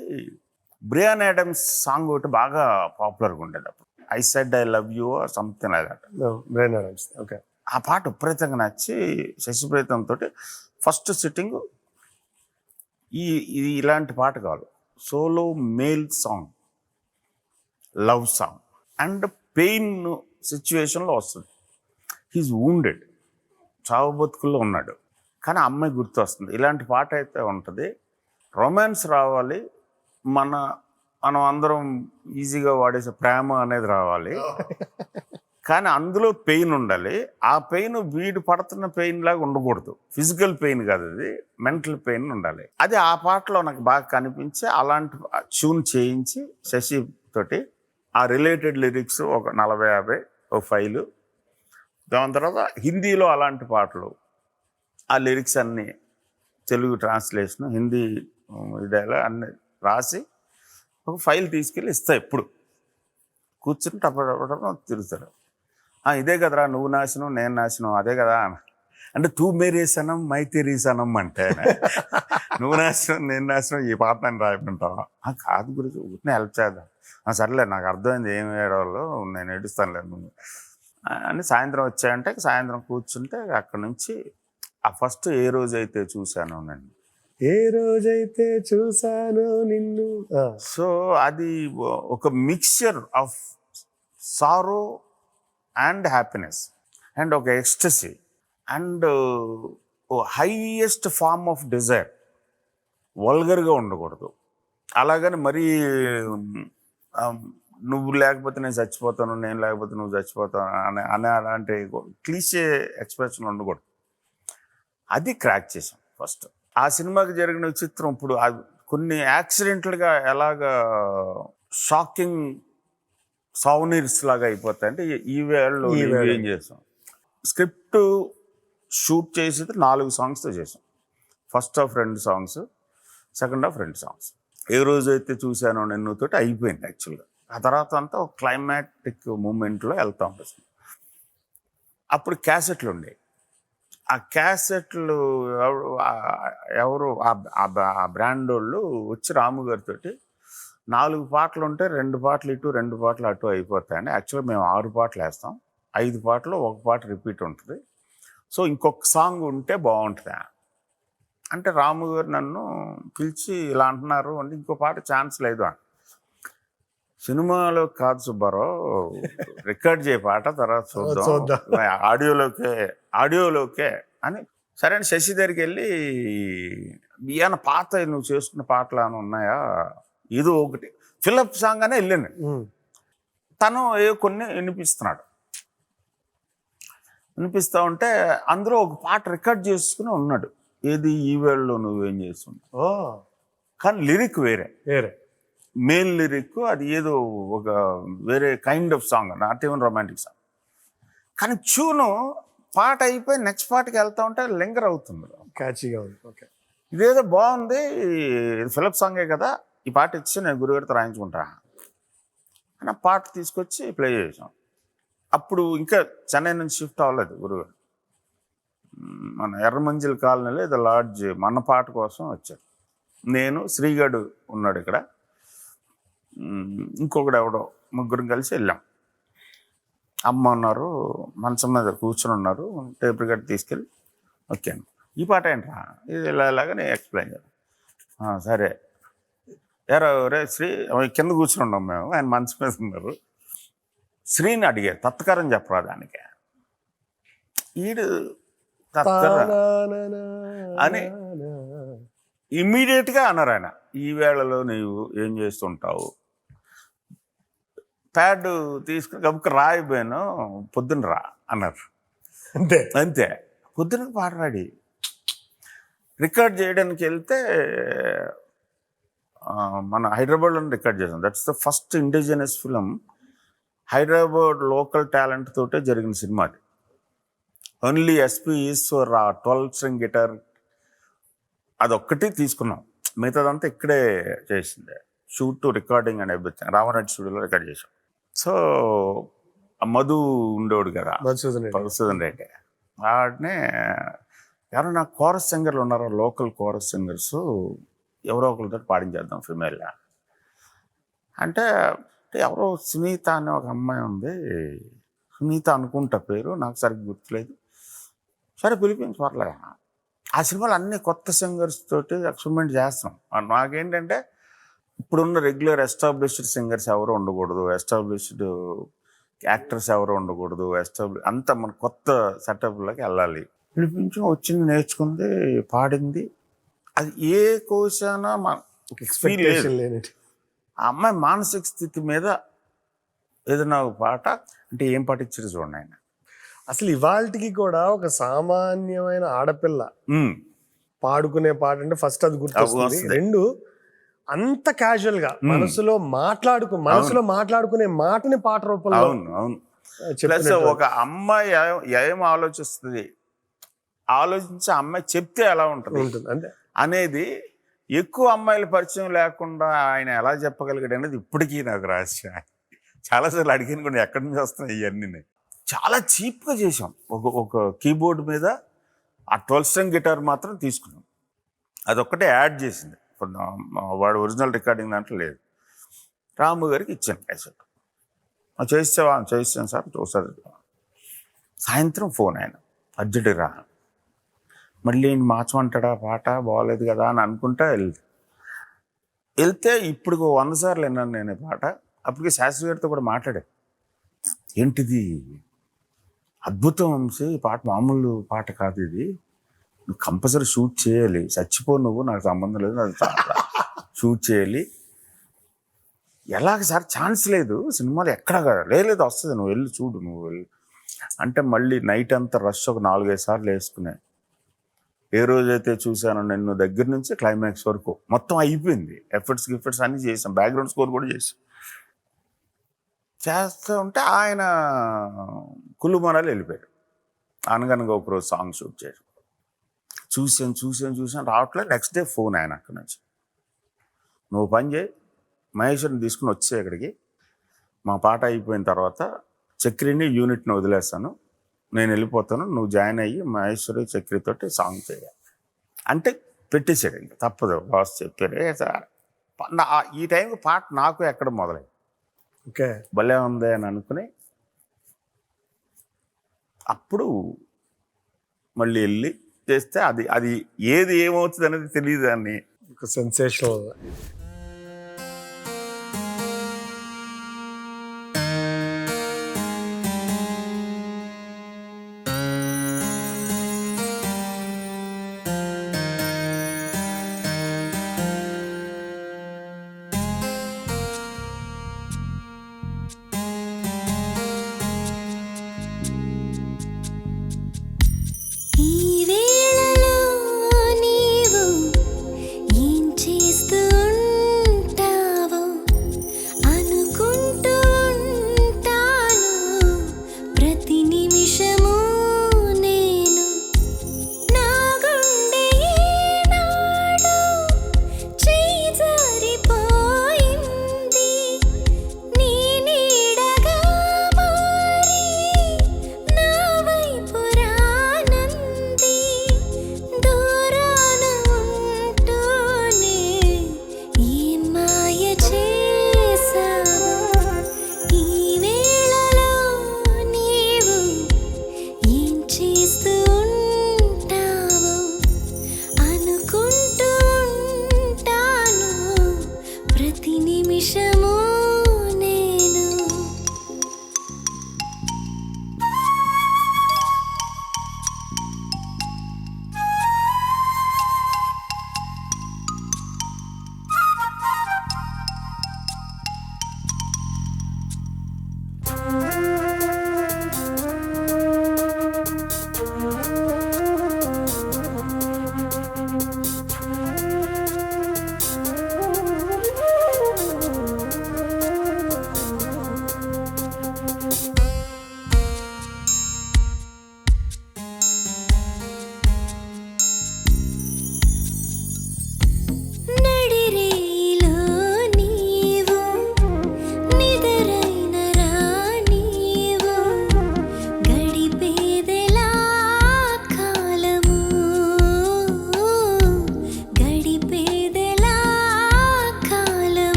బ్రియాన్ ఆడమ్స్ సాంగ్ ఒకటి బాగా పాపులర్గా ఉండేది అప్పుడు, I said I love you something like that. Brian Adams. Okay, ఆ పాట విపరీతంగా నచ్చి శశిప్రీతంతో ఫస్ట్ సిట్టింగ్ ఇలాంటి పాట కాదు, solo male song, love song and pain సిచ్యువేషన్లో వస్తుంది. హీజ్ వూండెడ్, చావు బతుకుల్లో ఉన్నాడు, కానీ అమ్మాయి గుర్తు వస్తుంది. ఇలాంటి పాట అయితే ఉంటుంది. రొమాన్స్ రావాలి, మనం అందరం ఈజీగా వాడేసే ప్రేమ అనేది రావాలి, కానీ అందులో పెయిన్ ఉండాలి. ఆ పెయిన్ వీడు పడుతున్న పెయిన్ లాగా ఉండకూడదు. ఫిజికల్ పెయిన్ కాదు, అది మెంటల్ పెయిన్ ఉండాలి. అది ఆ పాటలో నాకు బాగా కనిపించి అలాంటి ట్యూన్ చేయించి శశి తోటి ఆ రిలేటెడ్ లిరిక్స్ ఒక 40-50 ఒక ఫైలు. దాని తర్వాత హిందీలో అలాంటి పాటలు, ఆ లిరిక్స్ అన్నీ తెలుగు ట్రాన్స్లేషన్, హిందీ ఇదేలా అన్నీ రాసి ఒక ఫైల్ తీసుకెళ్ళి ఇస్తా. ఎప్పుడు కూర్చుని టపటపట తిరుగుతారు. ఇదే కదరా నువ్వు నాశనం నేను నాశనం, అదే కదా అంటే తూ మేరే సనం మై తెరీ సనం అంటే నువ్వు నాశనం నేను నాశనం ఈ పాట అని రాయమంటావా? కాదు గురించి ఊరిని హెల్ప్ చేద్దాం. సర్లే నాకు అర్థమైంది ఏం ఏడవాళ్ళు, నేను ఏడుస్తానులే నువ్వు అని. సాయంత్రం వచ్చాయంటే సాయంత్రం కూర్చుంటే అక్కడ నుంచి ఆ ఫస్ట్ ఏ రోజైతే చూశాను నేను, ఏ రోజైతే చూశాను నిన్ను. సో అది ఒక mixture of sorrow and happiness and ఒక ecstasy and highest form of desire. వల్గర్గా ఉండకూడదు, అలాగని మరీ నువ్వు లేకపోతే నేను చచ్చిపోతాను, నేను లేకపోతే నువ్వు చచ్చిపోతాను అనే అలాంటి క్లీషే ఎక్స్ప్రెషన్ ఉండకూడదు. అది క్రాక్ చేసాం ఫస్ట్. ఆ సినిమాకి జరిగిన విచిత్రం, ఇప్పుడు కొన్ని యాక్సిడెంట్లుగా ఎలాగా షాకింగ్ సౌనీర్స్ లాగా అయిపోతాయి అంటే ఈ వేళలో ఏం చేసాం. స్క్రిప్ట్ షూట్ చేసేది 4 సాంగ్స్తో చేసాం. First half 2 songs, second half 2 songs. ఏ రోజైతే చూశానో నిన్నుతోటి అయిపోయింది యాక్చువల్గా. ఆ తర్వాత అంతా ఒక క్లైమాటిక్ మూమెంట్లో వెళ్తూ ఉంటుంది. అప్పుడు క్యాసెట్లు ఉండేవి. ఆ క్యాసెట్లు ఎవరు ఆ బ్రాండ్ వాళ్ళు వచ్చి రాము గారితో 4 పాటలు ఉంటే 2 పాటలు ఇటు 2 పాటలు అటు అయిపోతాయని. యాక్చువల్గా మేము 6 పాటలు వేస్తాం, 5 పాటలు 1 పాట రిపీట్ ఉంటుంది. సో ఇంకొక సాంగ్ ఉంటే బాగుంటుంది అంటే రాము గారు నన్ను పిలిచి ఇలా అంటున్నారు అంటే ఇంకో పాట ఛాన్స్ లేదు అని. సినిమాలో కాదు సుబ్బారావు, రికార్డ్ చేయ పాట తర్వాత చూద్దాం, ఆడియోలోకే అని. సరే అని శశి దగ్గరికి వెళ్ళి ఈయన పాత నువ్వు చేసుకున్న పాటలు అని ఉన్నాయా, ఇది ఒకటి ఫిలప్ సాంగ్ అనే వెళ్ళాను. తను కొన్ని వినిపిస్తూ ఉంటే అందులో ఒక పాట రికార్డ్ చేసుకుని ఉన్నాడు. ఏది ఈ వేళలో నువ్వేం చేస్తున్నావు, కానీ లిరిక్ వేరే. మేల్ లిరిక్, అది ఏదో ఒక వేరే kind of song, not even romantic song. కానీ ట్యూను పాట అయిపోయి నెక్స్ట్ పాటకి వెళ్తా ఉంటే లింగర్ అవుతుంది. క్యాచీగా ఉంది. ఓకే, ఇదేదో బాగుంది, ఇది ఫిలప్ సాంగే కదా, ఈ పాట ఇచ్చి నేను గురుగారితో రాయించుకుంటా అని ఆ పాట తీసుకొచ్చి ప్లే చేసాం. అప్పుడు ఇంకా చెన్నై నుంచి షిఫ్ట్ అవ్వలేదు గురుగారు. మన ఎర్రమంజిల్ కాలనీలో ఏదో లాడ్జ్ మన పాట కోసం వచ్చారు. నేను, శ్రీగడు ఉన్నాడు ఇక్కడ, ఇంకొకడు ఎవడో, ముగ్గురం కలిసి వెళ్ళాం. అమ్మ ఉన్నారు, మంచం మీద కూర్చొని ఉన్నారు, టేప్ రికార్డ్ తీసుకెళ్ళి ఓకే ఈ పాట ఏంట్రా ఇది ఇలాగా నేను ఎక్స్ప్లెయిన్ చేయాలి. సరే ఎరా రే శ్రీ, కింద కూర్చొని ఉన్నాం మేము, ఆయన మంచం మీద ఉన్నారు. శ్రీని అడిగారు తత్కారం చెప్పరా దానికి, ఈడు తత్కర అని ఇమ్మీడియట్గా అన్నారు ఆయన. ఈ వేళలో నీవు ఏం చేస్తుంటావు, ప్యాడ్ తీసుకుని గబుక్క రాయిపోయాను, పొద్దున్న రా అన్నారు. అంతే అంతే, పొద్దున పాట రెడీ. రికార్డ్ చేయడానికి వెళ్తే మన హైదరాబాద్లో రికార్డ్ చేసాం. That's the first indigenous film, Hyderabad local talent తోటే జరిగిన సినిమా అది. Only SP Eshwar, 12 string guitar అదొక్కటి తీసుకున్నాం, మిగతాదంతా ఇక్కడే చేసిందే. Shoot, recording and everything Ramareddy స్టూడియోలో రికార్డ్ చేసాం. సో మధు ఉండేవాడు కదా, మధుసూదన్ రెడ్డి, వాడినే ఎవరైనా కోరస్ సింగర్లు ఉన్నారో, లోకల్ కోరస్ సింగర్స్ ఎవరో ఒకరితో పాడించేద్దాం ఫిమేల్ అంటే, ఎవరో సునీత అనే ఒక అమ్మాయి ఉంది, సునీత అనుకుంటా పేరు, నాకు సరిగ్గా గుర్తులేదు. సరే పిలిపించి పర్లే. ఆ సినిమాలో అన్ని కొత్త సింగర్స్ తోటి ఎక్స్పెరిమెంట్ చేస్తాం. నాకేంటంటే ఇప్పుడున్న రెగ్యులర్ ఎస్టాబ్లిష్డ్ సింగర్స్ ఎవరు ఉండకూడదు, ఎస్టాబ్లిష్డ్ యాక్టర్స్ ఎవరు ఉండకూడదు, అంతా మన కొత్త సెటప్లోకి వెళ్ళాలి. పిలిపించి వచ్చింది, నేర్చుకుంది, పాడింది. అది ఏ కోశాన ఎక్స్పెక్టేషన్ లేనట్టు. ఆ అమ్మాయి మానసిక స్థితి మీద ఏదైనా ఒక పాట అంటే ఏం పాట ఇచ్చారు చూడండి ఆయన. అసలు ఇవాళకి కూడా ఒక సామాన్యమైన ఆడపిల్ల పాడుకునే పాట అంటే ఫస్ట్ అది గుర్తొస్తుంది. రెండు, అంత క్యాజువల్ గా మనసులో మాట్లాడుకునే మాటని పాట రూపంలో. అవును అవును. ప్లస్ ఒక అమ్మాయి ఏం ఆలోచిస్తుంది, ఆలోచించి అమ్మాయి చెప్తే ఎలా ఉంటుంది అంతే అనేది, ఎక్కువ అమ్మాయిల పరిచయం లేకుండా ఆయన ఎలా చెప్పగలిగాడు అనేది ఇప్పటికీ నాకు రహస్యం. చాలాసార్లు అడిగిన కూడా ఎక్కడి నుంచి వస్తున్నాయి ఇవన్నీ. చాలా చీప్గా చేసాం. ఒక కీబోర్డ్ మీద ఆ 12 string గిటార్ మాత్రం తీసుకున్నాం, అదొక్కటే యాడ్ చేసింది, వాడు ఒరిజినల్ రికార్డింగ్ దాంట్లో లేదు. రాము గారికి ఇచ్చాను క్యాసెట్. చేయిస్తాను సార్ ఒకసారి. సాయంత్రం ఫోన్ ఆయన, అర్జెంట్ రా, మళ్ళీ మార్చమంటాడా పాట, బాగోలేదు కదా అని అనుకుంటా వెళ్తే ఇప్పుడు 100 సార్లు విన్నాను నేను ఈ పాట. అప్పటికే శాస్త్రి గారితో కూడా మాట్లాడా, ఏంటిది అద్భుతం వంశీ, ఈ పాట మామూలు పాట కాదు, ఇది నువ్వు కంపల్సరీ షూట్ చేయాలి, చచ్చిపో నువ్వు, నాకు సంబంధం లేదు, అది షూట్ చేయాలి. ఎలాగ సార్ ఛాన్స్ లేదు సినిమాలు ఎక్కడ, లేదు వస్తుంది, నువ్వు వెళ్ళి చూడు, నువ్వు వెళ్ళి అంటే మళ్ళీ నైట్ అంతా రష్ ఒక 4-5 సార్లు వేసుకునే. ఏ రోజైతే చూశాను నిన్ను దగ్గర నుంచి క్లైమాక్స్ వరకు మొత్తం అయిపోయింది. గిఫ్ట్స్ అన్నీ చేసాం, బ్యాక్గ్రౌండ్ స్కోర్ కూడా చేసాం. చేస్తూ ఉంటే ఆయన కులుమనాలు వెళ్ళిపోయాడు. అనగనగా ఒకరోజు సాంగ్ షూట్ చేయడం చూసాను రావట్లేదు. నెక్స్ట్ డే ఫోన్ ఆయన అక్కడి నుంచి, నువ్వు పని చేయి, మహేశ్వరిని తీసుకుని వచ్చే ఇక్కడికి, మా పాట అయిపోయిన తర్వాత చక్రిని యూనిట్ని వదిలేస్తాను, నేను వెళ్ళిపోతాను, నువ్వు జాయిన్ అయ్యి మహేశ్వరి చక్రితోటి సాంగ్ చేయాలి అంటే పెట్టేశాడు. ఇంకా తప్పదు, బాస్ చెప్పారు. సార్ ఈ టైంకి పాట నాకు ఎక్కడ మొదలైంది, ఓకే భలే ఉంది అని అనుకుని అప్పుడు మళ్ళీ వెళ్ళి చేస్తే అది ఏది ఏమవుతుంది అనేది తెలియదు. అని ఒక సెన్సేషనల్. ఈ వేళలో నీవు ఏం చేస్తూ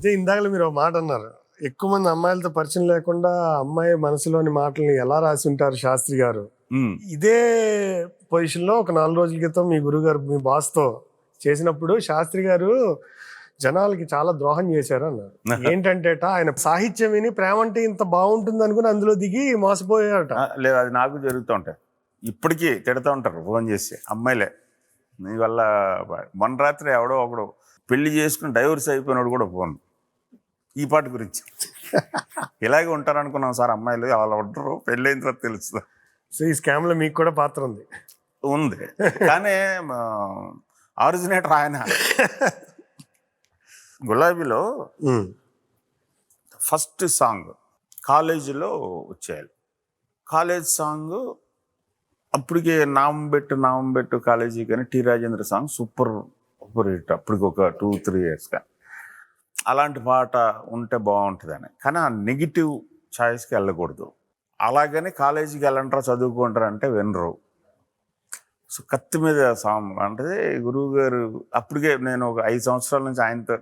అయితే ఇందాక మీరు ఒక మాట అన్నారు, ఎక్కువ మంది అమ్మాయిలతో పరిచయం లేకుండా అమ్మాయి మనసులోని మాటల్ని ఎలా రాసి ఉంటారు శాస్త్రి గారు. ఇదే పొజిషన్ లో ఒక 4 రోజుల క్రితం మీ గురుగారు మీ బాస్ తో చేసినప్పుడు శాస్త్రి గారు జనాలకి చాలా ద్రోహం చేశారు అన్నారు. ఏంటంటేట ఆయన సాహిత్యం విని ప్రేమ అంటే ఇంత బాగుంటుంది అనుకుని అందులో దిగి మోసపోయారట. లేదు, అది నాకు జరుగుతూ ఉంటాయి. ఇప్పటికీ తిడుతూ ఉంటారు ఫోన్ చేసి అమ్మాయిలే, నీ వల్ల. మొన్న రాత్రి ఎవడో ఒకడు పెళ్లి చేసుకుని డైవర్స్ అయిపోయినాడు కూడా ఫోన్ ఈ పాట గురించి. ఇలాగే ఉంటారు అనుకున్నాం సార్ అమ్మాయిలు, వాళ్ళు ఉంటారు, పెళ్ళి అయిన తర్వాత తెలుస్తుంది. సో ఈ స్కామ్ లో మీకు కూడా పాత్ర ఉంది. కానీ ఆరిజినేటర్ ఆయన. గులాబీలో ఫస్ట్ సాంగ్ కాలేజీలో వచ్చేయాలి. కాలేజ్ సాంగ్ అప్పటికే నామంబెట్టు కాలేజీ కానీ T Rajendra song super hit అప్పటికి ఒక 2-3 ఇయర్స్గా. అలాంటి పాట ఉంటే బాగుంటుందని. కానీ ఆ నెగిటివ్ ఛాయిస్కి వెళ్ళకూడదు. అలాగని కాలేజీకి వెళ్ళంటారా చదువుకుంటారా అంటే వినరు. సో కత్తి మీద సాంగ్ అంటే గురువు గారు అప్పటికే నేను ఒక 5 సంవత్సరాల నుంచి ఆయనతో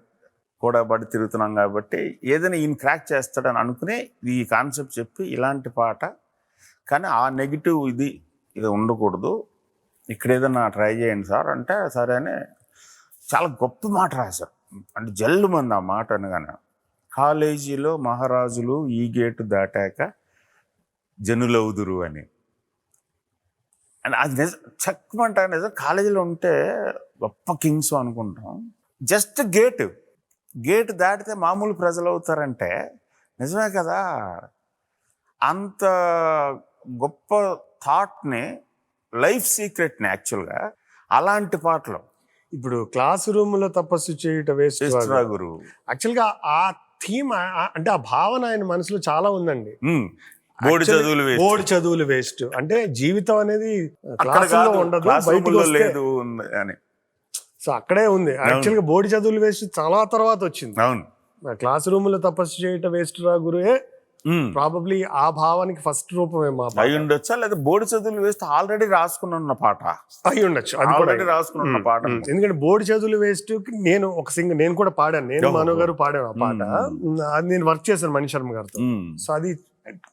కూడా పడి తిరుగుతున్నాం కాబట్టి ఏదైనా ఈయన క్రాక్ చేస్తాడని అనుకుని ఈ కాన్సెప్ట్ చెప్పి ఇలాంటి పాట, కానీ ఆ నెగిటివ్ ఇది ఉండకూడదు, ఇక్కడ ఏదైనా ట్రై చేయండి సార్ అంటే సరే అని చాలా గొప్ప మాట రాశారు. అంటే జల్లు మంది ఆ మాట అనగానే, కాలేజీలో మహారాజులు ఈ గేటు దాటాక జనులవుదురు అని. అండ్ అది నిజం, చక్కమంటా నిజం. కాలేజీలో ఉంటే గొప్ప కింగ్స్ అనుకుంటాం. జస్ట్ గేట్ దాటితే మామూలు ప్రజలు అవుతారంటే నిజమే కదా. అంత గొప్ప థాట్ని, లైఫ్ సీక్రెట్ని యాక్చువల్గా అలాంటి పాటలు. ఇప్పుడు క్లాస్ రూమ్ లో తపస్సు చేయుట వేస్ట్ గురువు యాక్చువల్గా ఆ థీమ్ అంటే ఆ భావన ఆయన మనసులో చాలా ఉందండి. బోర్డు చదువులు వేస్ట్ అంటే జీవితం అనేది క్లాసులో ఉండదు, బయటకు లేదు అని. సో అక్కడే ఉంది. యాక్చువల్గా బోర్డు చదువులు వేస్ట్ చాలా తర్వాత వచ్చింది. అవును, క్లాస్ రూమ్ లో తపస్సు చేయట వేస్ట్ రా గురువే ప్రాబబ్లీ ఆ భావానికి ఫస్ట్ రూపమే మా అయి ఉండొచ్చా, లేదా బోర్డు చదువులు వేస్ట్ ఆల్రెడీ రాసుకున్న పాట అయి ఉండొచ్చు. అది ఆల్రెడీ రాసుకున్న పాట. ఎందుకంటే బోర్డు చదువులు వేస్ట్ నేను ఒక నేను కూడా పాడాను, నేను మనో గారు పాడాను ఆ పాట. అది నేను వర్క్ చేశాను మణి శర్మ గారితో. సో అది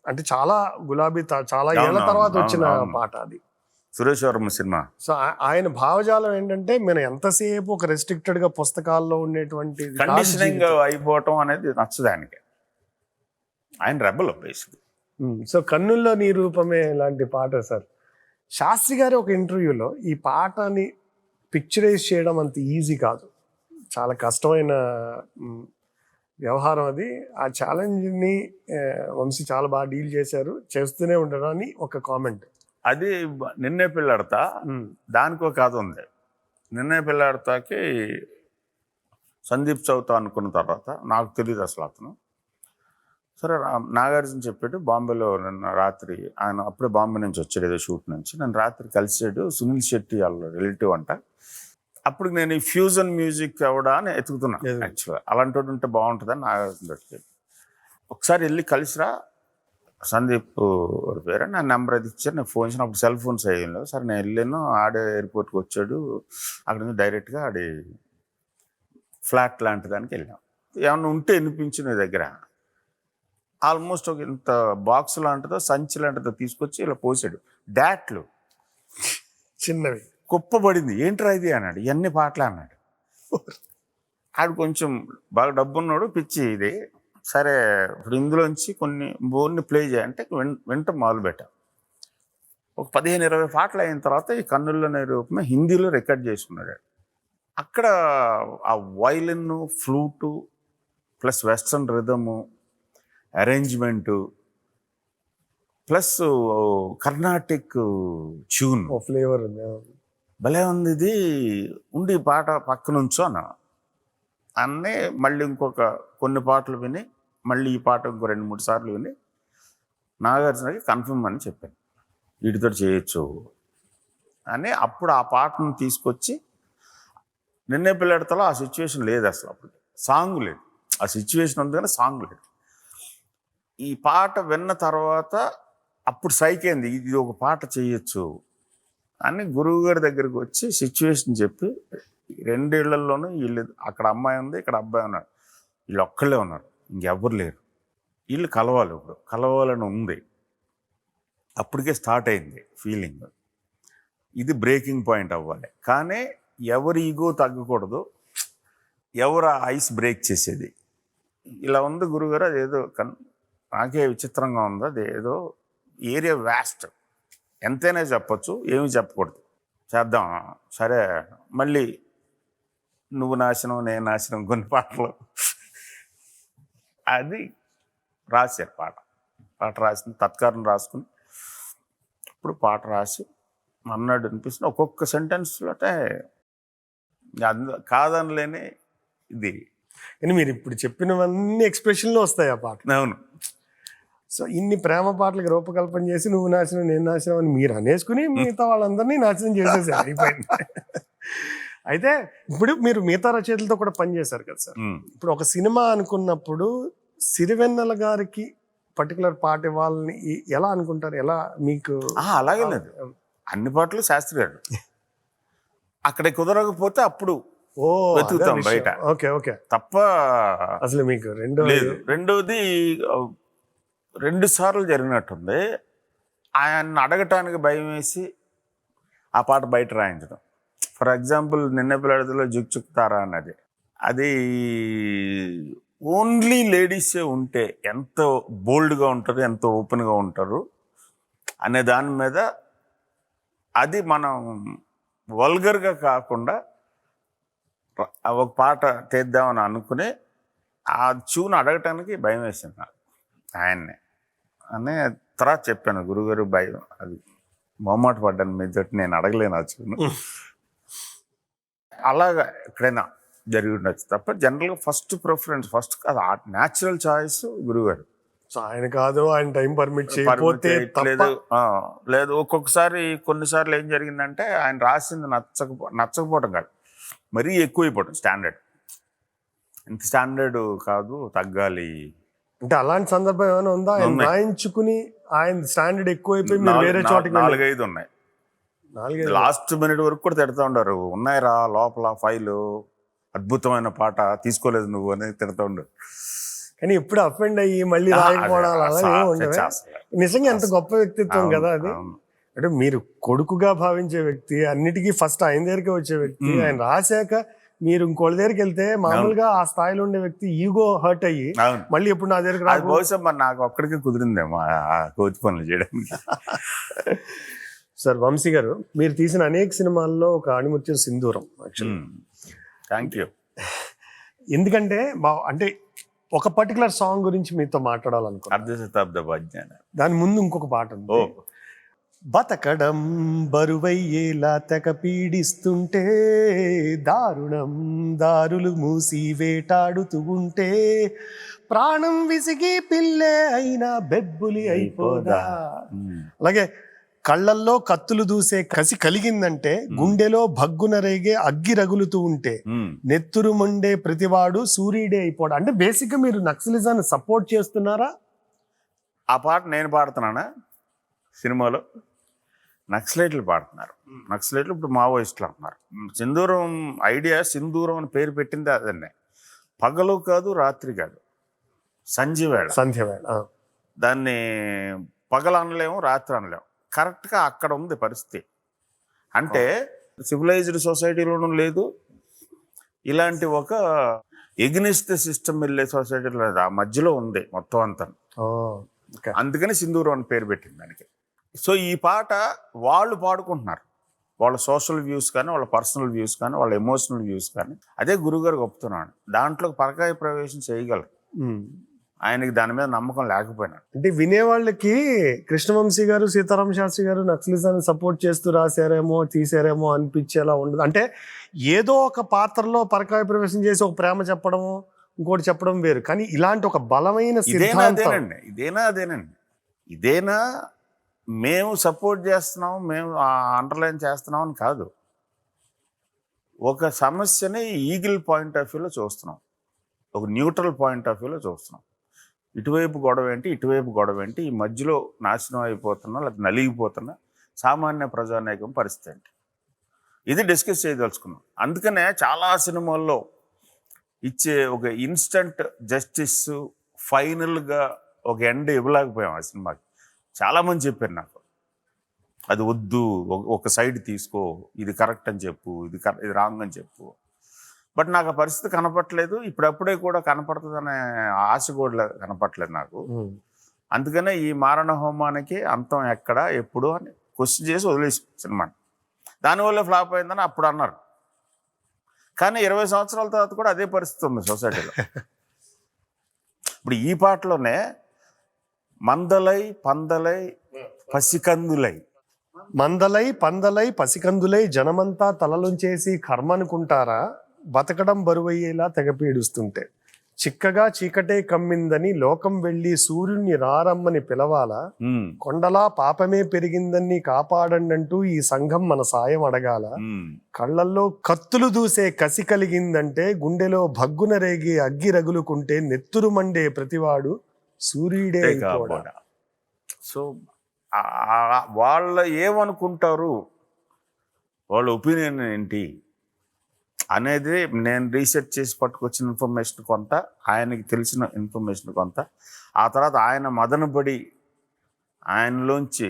అంటే చాలా గులాబీ చాలా ఏళ్ళ తర్వాత వచ్చిన పాట అది, సురేష్ వర్మ సినిమా. సో ఆయన భావజాలం ఏంటంటే మనం ఎంతసేపు ఒక రెస్ట్రిక్టెడ్ గా పుస్తకాల్లో ఉండేటువంటి కండిషనింగ్ అయిపోవటం అనేది నచ్చదు ఆయనకి. ఆయన రెబల్ బేసిక్. సో కన్నుల్లో నీ రూపమే లాంటి పాట సార్. శాస్త్రి గారి ఒక ఇంటర్వ్యూలో ఈ పాటని పిక్చరైజ్ చేయడం అంత ఈజీ కాదు, చాలా కష్టమైన వ్యవహారం అది. ఆ ఛాలెంజ్ని వంశీ చాలా బాగా డీల్ చేస్తూనే ఉండడం అని ఒక కామెంట్. అది నిన్నే పెళ్ళాడతా, దానికి ఒక కథ ఉంది. నిన్నే పెళ్ళాడతాకి సందీప్ చౌతా అనుకున్న తర్వాత నాకు తెలియదు అసలు అతను. సరే నాగార్జున చెప్పాడు బాంబేలో నిన్న రాత్రి, ఆయన అప్పుడే బాంబే నుంచి వచ్చాడు ఏదో షూట్ నుంచి, నన్ను రాత్రి కలిసాడు. సునీల్ శెట్టి వాళ్ళ రిలేటివ్ అంట. అప్పుడు నేను ఈ ఫ్యూజన్ మ్యూజిక్ ఎవడా అని ఎతుకుతున్నా యాక్చువల్గా, అలాంటి వాడు ఉంటే బాగుంటుందని నాగార్జున చెప్పాడు. ఒకసారి వెళ్ళి కలిసిరా సందీప్ పేరు, నా నెంబర్ అది ఇచ్చారు, నేను ఫోన్ చేసిన. అప్పుడు సెల్ ఫోన్స్ అయ్యాను. సరే నేను వెళ్ళాను, ఆడే ఎయిర్పోర్ట్కి వచ్చాడు. అక్కడ నుంచి డైరెక్ట్గా ఆడి ఫ్లాట్ లాంటి దానికి వెళ్ళాం. ఏమన్నా ఉంటే వినిపించు నీ దగ్గర. ఆల్మోస్ట్ ఒక ఇంత బాక్స్ లాంటిదో సంచి లాంటిదో తీసుకొచ్చి ఇలా పోసాడు. డాట్లు చిన్నవి కుప్పబడింది. ఏంట్రా ఇది అన్నాడు. ఇవన్నీ పాటలే అన్నాడు. ఆడు కొంచెం బాగా డబ్బున్నాడు, పిచ్చి ఇది. సరే ఇప్పుడు ఇందులోంచి కొన్ని బోర్ని ప్లే చేయాలంటే వింట మొదలుపెట్టాం. ఒక 15-20 పాటలు అయిన తర్వాత ఈ కన్నుల్లోనే రూపమే హిందీలో రికార్డ్ చేసుకున్నాడు. అక్కడ ఆ violin, flute plus western rhythm, arrangement plus Carnatic tune flavour భలే ఉంది. ఇది ఉండి పాట పక్క నుంచో అన్నీ మళ్ళీ కొన్ని పాటలు విని మళ్ళీ ఈ పాట ఇంకో 2-3 సార్లు విని నాగార్జునకి కన్ఫర్మ్ అని చెప్పాను, వీటితో చేయొచ్చు అని. అప్పుడు ఆ పాటను తీసుకొచ్చి నిన్నే పిల్లడతలో ఆ సిచ్యువేషన్ లేదు అసలు. అప్పుడు సాంగ్ లేదు, ఆ సిచ్యువేషన్ ఉంది కానీ సాంగ్ లేదు. ఈ పాట విన్న తర్వాత అప్పుడు సైకేంది, ఇది ఒక పాట చేయొచ్చు అని గురువు గారి దగ్గరికి వచ్చి సిచ్యువేషన్ చెప్పి 2 ఇళ్లలోనూ వీళ్ళు, అక్కడ అమ్మాయి ఉంది, ఇక్కడ అబ్బాయి ఉన్నాడు, వీళ్ళు ఒక్కళ్ళే ఉన్నారు, ఇంకెవ్వరు లేరు. వీళ్ళు కలవాలి, ఇప్పుడు కలవాలని ఉంది. అప్పటికే స్టార్ట్ అయింది ఫీలింగ్. ఇది బ్రేకింగ్ పాయింట్ అవ్వాలి. కానీ ఎవరి ఈగో తగ్గకూడదు, ఎవరు ఐస్ బ్రేక్ చేసేది. ఇలా ఉంది గురుగారు. అదేదో నాకే విచిత్రంగా ఉంది. అది ఏదో ఏరియా వ్యాస్ట్, ఎంతైనా చెప్పచ్చు, ఏమి చెప్పకూడదు. చేద్దాం సరే. మళ్ళీ నువ్వు నాశనం నేను నాశనం కొన్ని పాటలు అది రాశారు. పాట రాసింది తత్కారం రాసుకుని ఇప్పుడు పాట రాసి అన్నాడు అనిపిస్తుంది. ఒక్కొక్క సెంటెన్స్లో కాదనలేని ఇది. కానీ మీరు ఇప్పుడు చెప్పినవన్నీ ఎక్స్ప్రెషన్లో వస్తాయి ఆ పాట. అవును. సో ఇన్ని ప్రేమ పాటలకు రూపకల్పన చేసి నువ్వు నాశనం నేను నాశనం అని మీరు అనేసుకుని మిగతా వాళ్ళందరినీ నాశనం చేసేసారు, అయిపోయింది. అయితే ఇప్పుడు మీరు మిగతా రచయితలతో కూడా పనిచేశారు కదా సార్. ఇప్పుడు ఒక సినిమా అనుకున్నప్పుడు సిరివెన్నెల గారికి పర్టికులర్ పాట ఇవ్వాలని ఎలా అనుకుంటారు? ఎలా మీకు? అలాగే లేదు, అన్ని పాటలు శాస్త్రి గారు. అక్కడ కుదరకపోతే అప్పుడు వెతుకుతాం బయట. Okay okay. తప్ప అసలు మీకు రెండోది 2 సార్లు జరిగినట్టుంది. ఆయన అడగటానికి భయం వేసి ఆ పాట బయట రాయించడం. ఫర్ ఎగ్జాంపుల్ నిన్న పిల్లడిలో జుక్చుక్తారా అన్నది, అది ఓన్లీ లేడీసే ఉంటే ఎంత బోల్డ్గా ఉంటారు, ఎంత ఓపెన్గా ఉంటారు అనే దాని మీద, అది మనం వల్గర్గా కాకుండా ఒక పాట తీద్దామని అనుకుని ఆ ట్యూన్ అడగటానికి భయం వేసింది నాకు ఆయన్ని అని. తర్వాత చెప్పాను గురుగారు భయం, అది మొహమాట పడ్డాను మీద, నేను అడగలేను ఆ ట్యూన్. అలాగా ఎక్కడైనా జరిగి ఉండొచ్చు తప్ప జనరల్గా ఫస్ట్ ప్రిఫరెన్స్ ఫస్ట్ కాదు, న్యాచురల్ చాయిస్ గురుగారు. సో ఆయన కాదు, ఆయన టైం పర్మిట్ చేయకపోతే లేదు. ఒక్కొక్కసారి కొన్నిసార్లు ఏం జరిగిందంటే ఆయన రాసింది నచ్చకపోవడం కాదు, మరీ ఎక్కువైపోవడం. స్టాండర్డ్ ఇంత స్టాండర్డ్ కాదు, తగ్గాలి. అంటే అలాంటి సందర్భం ఏమైనా ఉందా? ఆయన రాయించుకుని ఆయన స్టాండర్డ్ ఎక్కువైపోయి మీరు వేరే చోటకి? 4-5 ఉన్నాయి. లాస్ట్ మినిట్ వరకు కూడా తిడతా ఉండరు, ఉన్నాయిరా లోపల ఫైలు, అద్భుతమైన పాట తీసుకోలేదు నువ్వు అని తిడతా ఉండరు. కానీ ఎప్పుడు అఫెండ్ అయ్యి మళ్ళీ రాయకపోవడం నిజంగా ఎంత గొప్ప వ్యక్తిత్వం కదా అది. అంటే మీరు కొడుకుగా భావించే వ్యక్తి, అన్నిటికీ ఫస్ట్ ఆయన దగ్గరికి వచ్చే వ్యక్తి, ఆయన రాశాక మీరు ఇంకోళ్ళ దగ్గరికి వెళ్తే మామూలుగా ఆ స్థాయిలో ఉండే వ్యక్తి ఈగో హర్ట్ అయ్యి మళ్ళీ ఎప్పుడు నా దగ్గరికి రాదు. బహుశా మరి నాకు ఒక్కడికి కుదిరిందేమో ఆ కోతి పనులు చేయడానికి. సార్ వంశీ గారు, మీరు తీసిన అనేక సినిమాల్లో ఒక ఆణిముత్యం సింధూరం. Thank you. ఎందుకంటే అంటే ఒక పర్టికులర్ సాంగ్ గురించి మీతో మాట్లాడాలనుకో. అర్ధ శతాబ్ద భాగ్యాన దాని ముందు ఇంకొక పాట ఉంది. బతకడం బరువయ్యేలా తెగ పీడిస్తుంటే, దారుణం దారులు మూసి వేటాడుతూ ఉంటే, ప్రాణం విసిగి పిల్లే అయినా బెబ్బులి అయిపోదా. అలాగే కళ్ళల్లో కత్తులు దూసే కసి కలిగిందంటే, గుండెలో భగ్గున రేగే అగ్గి రగులుతూ ఉంటే, నెత్తురు మండే ప్రతివాడు సూర్యుడే అయిపోవడం. అంటే బేసిక్గా మీరు నక్సలిజాన్ని సపోర్ట్ చేస్తున్నారా? ఆ పాట నేను పాడుతున్నానా? సినిమాలో నక్సలైట్లు పాడుతున్నారు. నక్సలైట్లు ఇప్పుడు మావోయిస్టులు అంటున్నారు. సింధూరం ఐడియా, సింధూరం అని పేరు పెట్టింది అదన్నే. పగలు కాదు, రాత్రి కాదు, సంధ్య వేళ. దాన్ని పగలు అనలేము, రాత్రి అనలేము. కరెక్ట్గా అక్కడ ఉంది పరిస్థితి. అంటే సివిలైజ్డ్ సొసైటీలోనూ లేదు, ఇలాంటి ఒక ఎగ్నిస్ట్ సిస్టమ్ వెళ్ళే సొసైటీలో లేదు, ఆ మధ్యలో ఉంది మొత్తం అంతా. అందుకని సింధూరం అని పేరు పెట్టింది దానికి. సో ఈ పాట వాళ్ళు పాడుకుంటున్నారు, వాళ్ళ సోషల్ వ్యూస్ కానీ, వాళ్ళ పర్సనల్ వ్యూస్ కానీ, వాళ్ళ ఎమోషనల్ వ్యూస్ కానీ. అదే గురుగారు గొప్పతున్నాడు, దాంట్లో పరకాయ ప్రవేశం చేయగలరు. ఆయనకి దాని మీద నమ్మకం లేకపోయినాడు. అంటే వినేవాళ్ళకి కృష్ణవంశీ గారు, సీతారామ శాస్త్రి గారు నక్సలిజాన్ని సపోర్ట్ చేస్తూ రాశారేమో, తీసారేమో అనిపించేలా ఉండదు. అంటే ఏదో ఒక పాత్రలో పరకాయ ప్రవేశం చేసి ఒక ప్రేమ చెప్పడము, ఇంకోటి చెప్పడం వేరు. కానీ ఇలాంటి ఒక బలమైన ఇదేనా మేము సపోర్ట్ చేస్తున్నాం, మేము అండర్లైన్ చేస్తున్నాం అని కాదు. ఒక సమస్యని ఈగిల్ పాయింట్ ఆఫ్ వ్యూలో చూస్తున్నాం, ఒక న్యూట్రల్ పాయింట్ ఆఫ్ వ్యూలో చూస్తున్నాం. ఇటువైపు గొడవ ఏంటి, ఇటువైపు గొడవ ఏంటి, ఈ మధ్యలో నాశనం అయిపోతున్నా లేకపోతే నలిగిపోతున్నా సామాన్య ప్రజానాయకం పరిస్థితి ఏంటి, ఇది డిస్కస్ చేయదలుచుకున్నాం. అందుకనే చాలా సినిమాల్లో ఇచ్చే ఒక ఇన్స్టంట్ జస్టిస్ ఫైనల్గా ఒక ఎండ్ ఇవ్వలేకపోయాం ఆ సినిమాకి. చాలామంది చెప్పారు నాకు, అది వద్దు, ఒక సైడ్ తీసుకో, ఇది కరెక్ట్ అని చెప్పు, ఇది రాంగ్ అని చెప్పు. బట్ నాకు ఆ పరిస్థితి కనపట్లేదు. ఇప్పుడప్పుడే కూడా కనపడుతుందనే ఆశ కూడా కనపట్లేదు నాకు. అందుకనే ఈ మారణ హోమానికి అంతం ఎక్కడ ఎప్పుడు అని క్వశ్చన్ చేసి వదిలేసి సినిమాని. దానివల్ల ఫ్లాప్ అయిందని అప్పుడు అన్నారు. కానీ 20 సంవత్సరాల తర్వాత కూడా అదే పరిస్థితి ఉంది సొసైటీలో. ఇప్పుడు ఈ పాటలోనే మందలై పందలై పసికందులై, మందలై పందలై పసికందులై జనమంతా తలలుంచేసి కర్మనుకుంటారా, బతకడం బరువయ్యేలా తెగ పీడుస్తుంటే, చిక్కగా చీకటే కమ్మిందని లోకం వెళ్ళి సూర్యుని రారమ్మని పిలవాలా, కొండలా పాపమే పెరిగిందని కాపాడండంటూ ఈ సంఘం మన సాయం అడగాల, కళ్ళల్లో కత్తులు దూసే కసి కలిగిందంటే గుండెలో భగ్గున రేగి అగ్గి రగులుకుంటే నెత్తురు మండే ప్రతివాడు సూర్యుడే అయిపోడా. సో వాళ్ళు ఏమనుకుంటారు, వాళ్ళ ఒపీనియన్ ఏంటి అనేది నేను రీసెర్చ్ చేసి పట్టుకొచ్చిన ఇన్ఫర్మేషన్ కొంత, ఆయనకి తెలిసిన ఇన్ఫర్మేషన్ కొంత, ఆ తర్వాత ఆయన మదనబడి ఆయనలోంచి.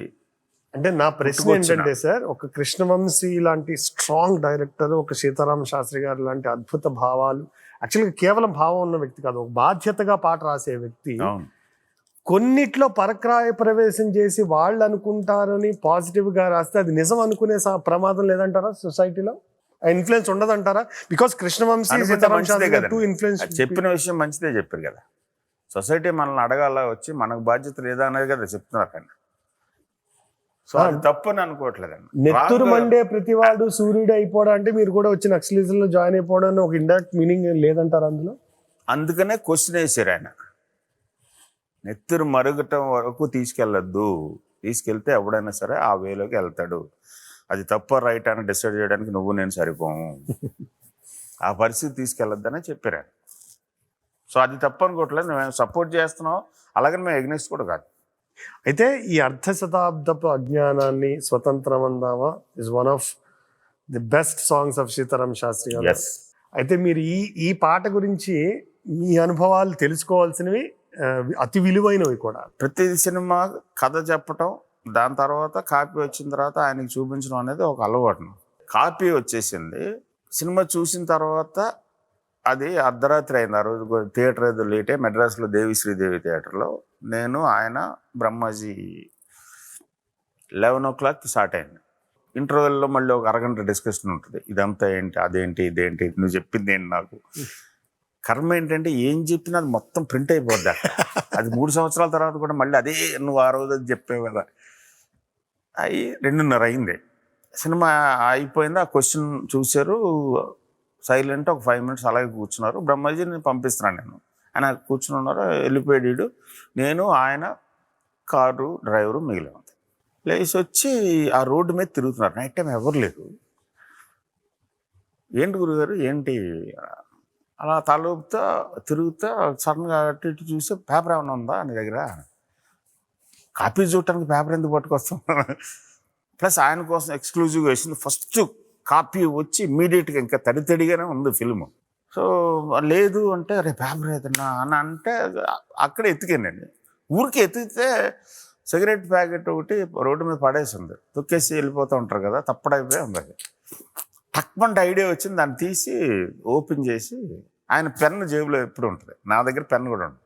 అంటే నా ప్రశ్న ఏంటంటే సార్, ఒక కృష్ణవంశీ లాంటి స్ట్రాంగ్ డైరెక్టర్, ఒక సీతారామ శాస్త్రి గారు లాంటి అద్భుత భావాలు, యాక్చువల్గా కేవలం భావం ఉన్న వ్యక్తి కాదు, ఒక బాధ్యతగా పాట రాసే వ్యక్తి, కొన్నిట్లో పరక్రాయ ప్రవేశం చేసి వాళ్ళు అనుకుంటారని పాజిటివ్ గా రాస్తే అది నిజం అనుకునే ప్రమాదం లేదంటారా సొసైటీలో? ఇన్ఫ్లుయెన్స్ ఉండదంటారా? బికాస్ కృష్ణవంశీ ఇన్ఫ్లుయెన్స్ చెప్పిన విషయం మంచిదే చెప్పారు కదా. సొసైటీ మనల్ని అడగాల వచ్చి మనకు బాధ్యత లేదా అనేది కదా చెప్తున్నారు. కానీ సో అది తప్పని అనుకోవట్లేదండి. నెత్తురు మండే ప్రతివాడు సూర్యుడు అయిపోవడం అంటే మీరు కూడా వచ్చి నక్సలిజం లో జాయిన్ అయిపోవడం ఒక ఇండైరెక్ట్ మీనింగ్ లేదంటారు అందులో? అందుకనే క్వశ్చన్ వేసారు ఆయన, నెత్తురు మరుగటం వరకు తీసుకెళ్తే ఎవడైనా సరే ఆ వేలోకి వెళ్తాడు, అది తప్ప రైట్ అని డిసైడ్ చేయడానికి నువ్వు నేను సరిపోము, ఆ పరిస్థితి తీసుకెళ్ళొద్దనే చెప్పారు. సో అది తప్పు అనుకోవట్లేదు, మేము సపోర్ట్ చేస్తున్నాం, అలాగని మేము ఎగ్నెస్ట్ కూడా కాదు. అయితే ఈ అర్ధ శతాబ్దపు అజ్ఞానాన్ని స్వతంత్రం అందామా is one of the best songs of Sitaram Sastri garu. అయితే మీరు ఈ పాట గురించి మీ అనుభవాలు తెలుసుకోవాల్సినవి అతి విలువైనవి కూడా. ప్రతి సినిమా కథ చెప్పటం, దాని తర్వాత కాపీ వచ్చిన తర్వాత ఆయనకి చూపించడం అనేది ఒక అలవాటు. కాపీ వచ్చేసింది, సినిమా చూసిన తర్వాత అది అర్ధరాత్రి అయింది. ఆ రోజు థియేటర్ ఏదో లేటే, మెడ్రాస్లో దేవి శ్రీదేవి థియేటర్లో నేను ఆయన బ్రహ్మాజీ 11 o'clock స్టార్ట్ అయింది. ఇంటర్వెల్లో మళ్ళీ ఒక అరగంట డిస్కషన్ ఉంటుంది, ఇదంతా ఏంటి, అదేంటి, ఇదేంటి, నువ్వు చెప్పింది ఏంటి. నాకు కర్మ ఏంటంటే ఏం చెప్పినా అది మొత్తం ప్రింట్ అయిపోద్ది. అది 3 సంవత్సరాల తర్వాత కూడా మళ్ళీ అదే నువ్వు ఆ రోజు అది చెప్పావు కదా. అవి 2:30 అయింది, సినిమా అయిపోయింది. ఆ క్వశ్చన్ చూశారు, సైలెంట్ ఒక 5 minutes అలాగే కూర్చున్నారు. బ్రహ్మాజీని పంపిస్తున్నాను నేను, ఆయన కూర్చుని ఉన్నారు. వెళ్ళిపోయాడు, నేను ఆయన కారు డ్రైవరు మిగిలి ఉంది. లేచి వచ్చి ఆ రోడ్డు మీద తిరుగుతున్నారు, నైట్ టైం ఎవరు లేరు. ఏంటి గురుగారు ఏంటి అలా తలూపుతా తిరుగుతా సడన్గా అటు ఇటు చూసి పేపర్ ఏమైనా ఉందా నీ దగ్గర, కాపీ చూడటానికి పేపర్ ఎందుకు పట్టుకొస్తాం. ప్లస్ ఆయన కోసం ఎక్స్క్లూజివ్గా వేసింది ఫస్ట్ కాపీ వచ్చి ఇమ్మీడియట్గా ఇంకా తడితడిగానే ఉంది ఫిల్మ్. సో లేదు అంటే అరే పేపర్ ఏదన్నా అని అంటే అక్కడ ఎత్తికానండి. ఊరికి ఎత్తితే సిగరెట్ ప్యాకెట్ ఒకటి రోడ్డు మీద పడేసింది, తొక్కేసి వెళ్ళిపోతూ ఉంటారు కదా, తప్పడైపోయి ఉంది. అది తక్కువంటి ఐడియా వచ్చింది, దాన్ని తీసి ఓపెన్ చేసి, ఆయన పెన్ను జేబులో ఎప్పుడు ఉంటుంది, నా దగ్గర పెన్ను కూడా ఉంటుంది,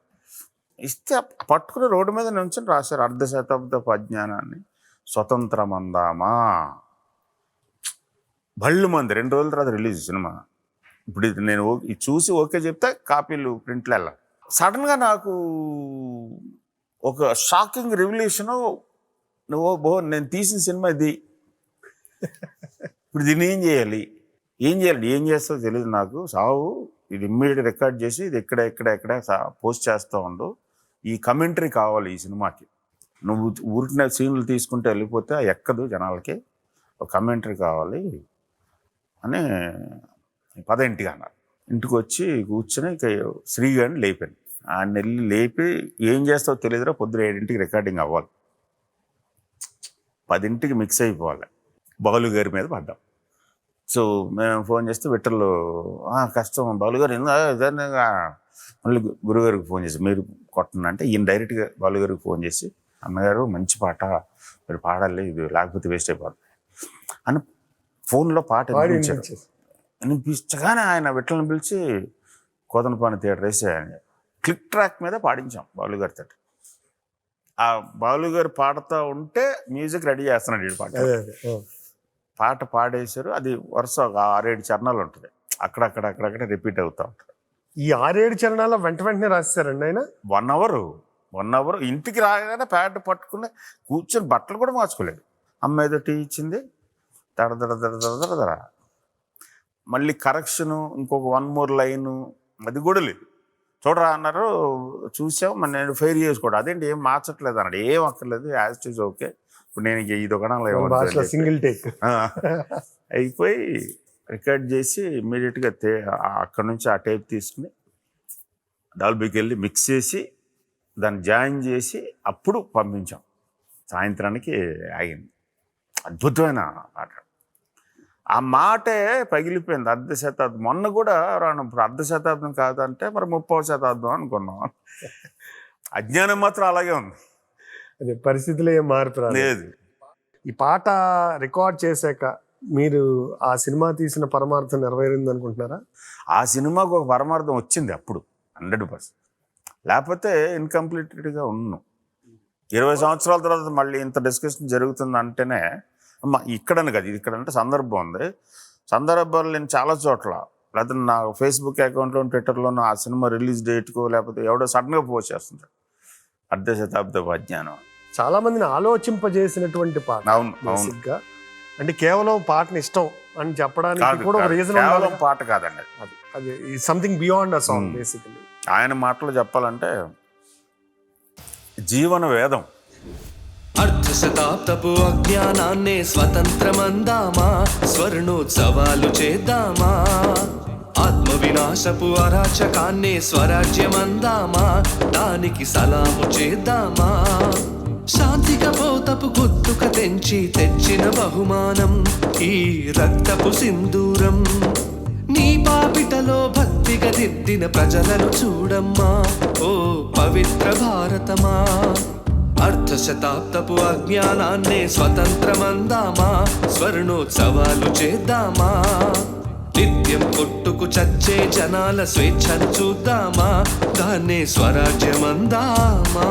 ఇస్తే పట్టుకుని రోడ్డు మీద నుంచొని రాశారు అర్ధ శతాబ్దపు అజ్ఞానాన్ని స్వతంత్రమందామా. బళ్ళు మంది 2 రోజుల తర్వాత రిలీజ్ సినిమా. ఇప్పుడు ఇది నేను చూసి ఓకే చెప్తే కాపీలు ప్రింట్లు వెళ్ళాలి. సడన్గా నాకు ఒక షాకింగ్ రివల్యూషను, నేను తీసిన సినిమా ఇది, ఇప్పుడు దీన్ని ఏం చేయాలి, ఏం చేస్తావో తెలియదు నాకు, సావు ఇది ఇమ్మీడియట్ రికార్డ్ చేసి ఇది ఎక్కడ పోస్ట్ చేస్తూ ఉండు, ఈ కమెంటరీ కావాలి ఈ సినిమాకి, నువ్వు ఊరికిన సీన్లు తీసుకుంటే వెళ్ళిపోతే ఎక్కదు జనాలకి, ఒక కమెంటరీ కావాలి అని 10 అన్నారు. ఇంటికి వచ్చి కూర్చొని ఇక శ్రీగారిని లేపాను. ఆయన వెళ్ళి లేపి ఏం చేస్తావో తెలియదురా, పొద్దున 7 రికార్డింగ్ అవ్వాలి, 10 మిక్స్ అయిపోవాలి, బాలు గారి మీద పడ్డాం. సో మేము ఫోన్ చేస్తే విట్టర్లు కష్టం బాలుగారు మళ్ళీ గురుగారికి ఫోన్ చేసి మీరు కొట్టండి అంటే ఈయన డైరెక్ట్గా బాలుగారికి ఫోన్ చేసి అన్నగారు మంచి పాట మీరు పాడాలి, ఇది లేకపోతే వేస్ట్ అయిపోతుంది అని ఫోన్లో పాట వినిపించగానే ఆయన విట్టలను పిలిచి కోదనపాని థియేటర్ వేసి క్లిక్ ట్రాక్ మీద పాడించాం బాలుగారితో. ఆ బాలుగారు పాడుతూ ఉంటే మ్యూజిక్ రెడీ చేస్తున్నాడు ఈ పాట పాడేశారు. అది వరుస 6-7 చరణాలు ఉంటుంది, అక్కడక్కడ రిపీట్ అవుతూ ఉంటుంది. ఈ 6-7 చరణాల వెంటనే రాసేసారండి ఆయన. 1 అవర్ ఇంటికి రాగానే ప్యాడ్ పట్టుకుని కూర్చొని బట్టలు కూడా మార్చుకోలేడు. అమ్మ ఏదో టీ ఇచ్చింది, దడ మళ్ళీ కరెక్షను, ఇంకొక 1 more లైను, అది కూడా లేదు. చూడరా అన్నారు, చూసాం, మరి నేను ఫెయిర్ చేసుకోవడం అదేంటి ఏం మార్చట్లేదు అన్నాడు. ఏం అక్కర్లేదు, యాజ్ ఇట్ ఈజ్ ఓకే, ఇప్పుడు నేను ఇది ఒక సింగిల్ టేక్ అయిపోయి రికార్డ్ చేసి ఇమ్మీడియట్గా అక్కడ నుంచి ఆ టేప్ తీసుకుని డాల్బీకి వెళ్ళి మిక్స్ చేసి దాన్ని జాయిన్ చేసి అప్పుడు పంపించాం. సాయంత్రానికి ఆగింది. అద్భుతమైన పాట. ఆ మాటే పగిలిపోయింది. 1/2 శతాబ్దం. మొన్న కూడా ఇప్పుడు 1/2 శతాబ్దం కాదంటే మరి 30వ శతాబ్దం అనుకున్నాం. అజ్ఞానం మాత్రం అలాగే ఉంది. అదే పరిస్థితులు ఏం మార్పు లేదు. ఈ పాట రికార్డ్ చేశాక మీరు ఆ సినిమా తీసిన పరమార్థం నెరవేరింది అనుకుంటున్నారా? ఆ సినిమాకు ఒక పరమార్థం వచ్చింది అప్పుడు 100%. లేకపోతే ఇన్కంప్లీటెడ్గా ఉన్నాం. 20 సంవత్సరాల తర్వాత మళ్ళీ ఇంత డిస్కషన్ జరుగుతుంది అంటేనే ఇక్కడని కదా, ఇది ఇక్కడంటే సందర్భం ఉంది. సందర్భాలు నేను చాలా చోట్ల, లేకపోతే నా ఫేస్బుక్ అకౌంట్లో, ట్విట్టర్లోనూ ఆ సినిమా రిలీజ్ డేట్కో లేకపోతే ఎవడో సడన్గా పోస్ట్ చేస్తుంటాడు 1/2 శతాబ్దపు అజ్ఞానం. చాలా మందిని ఆలోచింపజేసినటువంటి పాట. అవును. అంటే కేవలం పాటని ఇష్టం అని చెప్పడానికి కూడా ఒక రీజన్. కేవలం పాట కాదండి, అది సంథింగ్ బియాండ్ అ సాంగ్ బేసికల్లీ. ఆయన మాటలు చెప్పాలంటే జీవన వేదం. అర్ధశతాబ్దపు అజ్ఞానాన్నే స్వతంత్రమందామా, స్వర్ణోత్సవాలు చేద్దామా, ఆత్మ వినాశపు అరాచకాన్నే స్వరాజ్యమందామా, దానికి సలాము చేద్దామా, శాంతి కపోతపు గుత్తుక తెచ్చిన బహుమానం ఈ రక్తపు సింధూరం, నీ పాపిటలో భక్తిగా దిద్దిన ప్రజలను చూడమ్మా ఓ పవిత్ర భారతమా, అర్ధశతాబ్దపు అజ్ఞానాన్నే స్వతంత్రమందామా, స్వర్ణోత్సవాలు చేద్దామా, నిత్యం కొట్టుకు చచ్చే జనాల స్వేచ్ఛను చూద్దామా, దాన్నే స్వరాజ్యమందామా.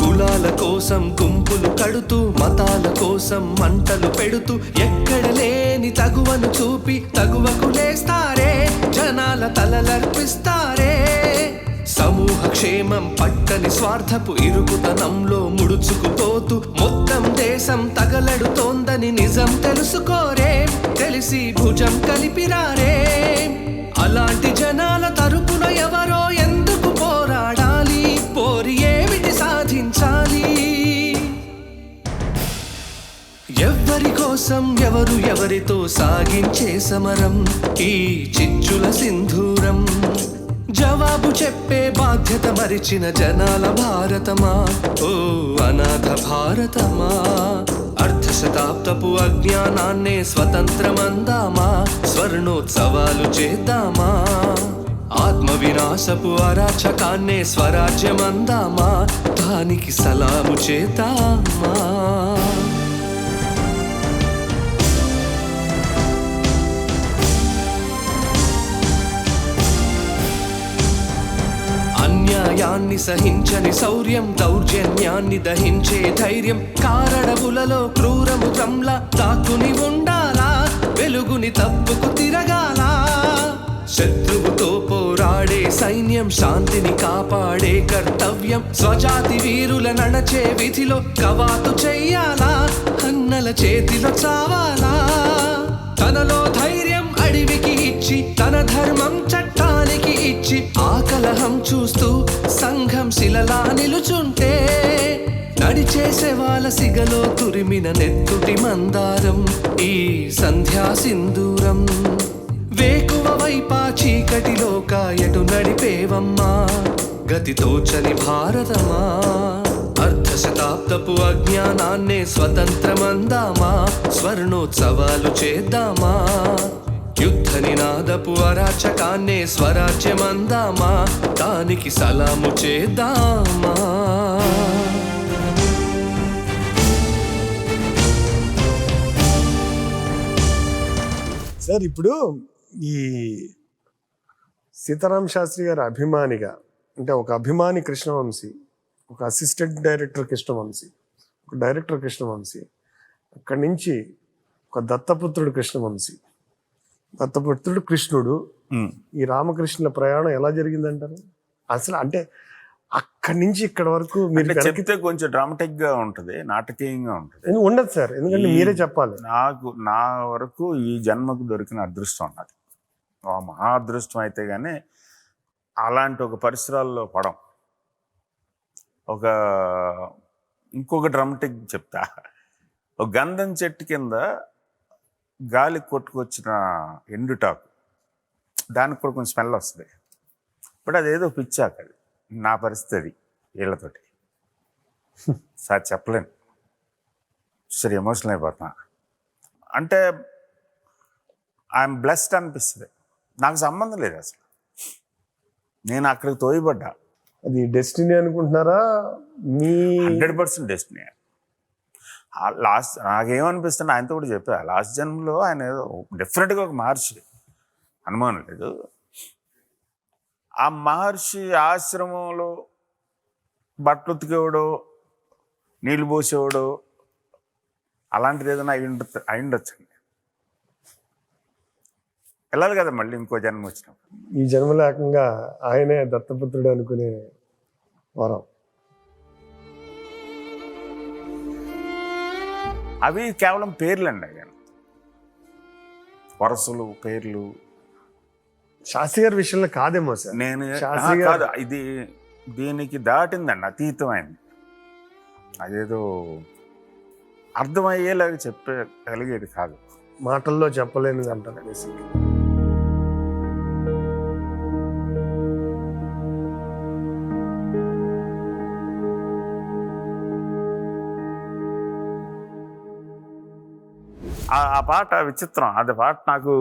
కులాల కోసం గుంపులు కడుతూ, మతాల కోసం మంటలు పెడుతూ, ఎక్కడ లేని తగువను చూపి తగువకు లేస్తారే, జనాల తలలర్పిస్తారే, సమూహ క్షేమం పట్టని స్వార్థపు ఇరుకుతనంలో ముడుచుకుపోతూ మొత్తం దేశం తగలడుతోందని నిజం తెలుసుకోరే, తెలిసి భుజం కలిపిరారే, అలాంటి జనాల తరపున ఎవరో ఎందుకు పోరాడాలి, పోరి ఏమిటి సాధించాలి, ఎవ్వరి కోసం ఎవరితో సాగించే సమరం ఈ చిచ్చుల సింధూరం, జవాబు చెప్పే బాధ్యత మరిచిన జనాల భారతమా ఓ అనాథ భారతమా, అర్ధశతాబ్దపు అజ్ఞానాన్నే స్వతంత్రమందామా, స్వర్ణోత్సవాలు చేద్దామా, ఆత్మ వినాశపు అరాచకాన్నే స్వరాజ్యమందామా, దానికి సలాము చేద్దామా. అన్యాయాన్ని సహించని శౌర్యం, దౌర్జన్యాన్ని దహించే ధైర్యం, కారడవులలో క్రూరముఖంలా దాక్కుని ఉండాలా, వెలుగుని తప్పుకు తిరగాలా, శత్రువుతో పోరాడే సైన్యం, శాంతిని కాపాడే కర్తవ్యం, స్వజాతి వీరుల నడచే విధిలో కవాతు చెయ్యాలా, అన్నల చేతిలో చావాలా, తనలో ధైర్యం అడవికి ఇచ్చి, తన ధర్మం చట్టానికి ఇచ్చి, ఆ కలహం చూస్తూ సంఘం శిలలా నిలుచుంటే, నడిచేసే వాళ్ళ సిగలో తురిమిన నెత్తుటి మందారం ఈ సంధ్యా సింధూరం, వేకువ వైపా చీకటిలోక ఎటు నడిపేవమ్మా, గతి తోచని భారతమా అర్ధశతాబ్దపు అజ్ఞానాన్నే స్వతంత్రమందామా స్వర్ణోత్సవాలు చేద్దామా యుద్ధ నినాదపు అరాచకాన్నే స్వరాజ్యమందామా దానికి సలాము చేద్దామా. సార్ ఇప్పుడు ఈ సీతారాం శాస్త్రి గారి అభిమానిగా, అంటే ఒక అభిమాని కృష్ణవంశీ, ఒక అసిస్టెంట్ డైరెక్టర్ కృష్ణవంశీ, ఒక డైరెక్టర్ కృష్ణవంశీ, అక్కడి నుంచి ఒక దత్తపుత్రుడు కృష్ణవంశీ, దత్తపుత్రుడు కృష్ణుడు, ఈ రామకృష్ణుల ప్రయాణం ఎలా జరిగిందంటారు అసలు? అంటే అక్కడి నుంచి ఇక్కడ వరకు మీరు చెప్తే కొంచెం డ్రామాటిక్ గా ఉంటది, నాటకీయంగా ఉంటది. ఉండదు సార్, ఎందుకంటే మీరే చెప్పాలి. నా వరకు ఈ జన్మకు దొరికిన అదృష్టం అన్నది మహా అదృష్టం అయితే గానీ అలాంటి ఒక పరిసరాల్లో పడం. ఇంకొక డ్రామాటిక్ చెప్తా. ఒక గంధం చెట్టు కింద గాలి కొట్టుకొచ్చిన ఎండుటాకు, దానికి కూడా కొంచెం స్మెల్ వస్తుంది. బట్ అదేదో పిచ్చాక అది నా పరిస్థితి వీళ్ళతోటి సార్ చెప్పలేను. సరే ఎమోషనల్ అయిపోతున్నా. అంటే ఐఎమ్ బ్లెస్డ్ అనిపిస్తుంది. నాకు సంబంధం లేదు అసలు, నేను అక్కడికి తోయబడ్డా. అది డెస్టినీ అనుకుంటున్నారా? మీ 100% డెస్టినీ. లాస్ట్ నాకేమనిపిస్తుంది, ఆయనతో కూడా చెప్పా, లాస్ట్ జన్మలో ఆయన ఏదో డెఫినెట్గా ఒక మహర్షి, అనుమానం లేదు. ఆ మహర్షి ఆశ్రమంలో బట్టలు ఉతికేవాడో నీళ్ళు పోసేవాడో అలాంటిది ఏదైనా అయిండొచ్చండి. వెళ్ళాలి కదా మళ్ళీ ఇంకో జన్మ వచ్చినప్పుడు. ఈ జన్మలో ఏకంగా ఆయనే దత్తపుత్రుడు అనుకునే వరం. అవి కేవలం పేర్లండి, అయ్యాను వరసలు, పేర్లు. శాస్త్రి గారి విషయంలో కాదేమో సార్. నేను శాస్త్రి కాదు, ఇది దీనికి దాటిందండి, అతీతమైంది. అదేదో అర్థమయ్యేలాగా చెప్పగలిగేది కాదు, మాటల్లో చెప్పలేనిది అంటారు అనేసి. ఆ పాట విచిత్రం. అది పాట నాకు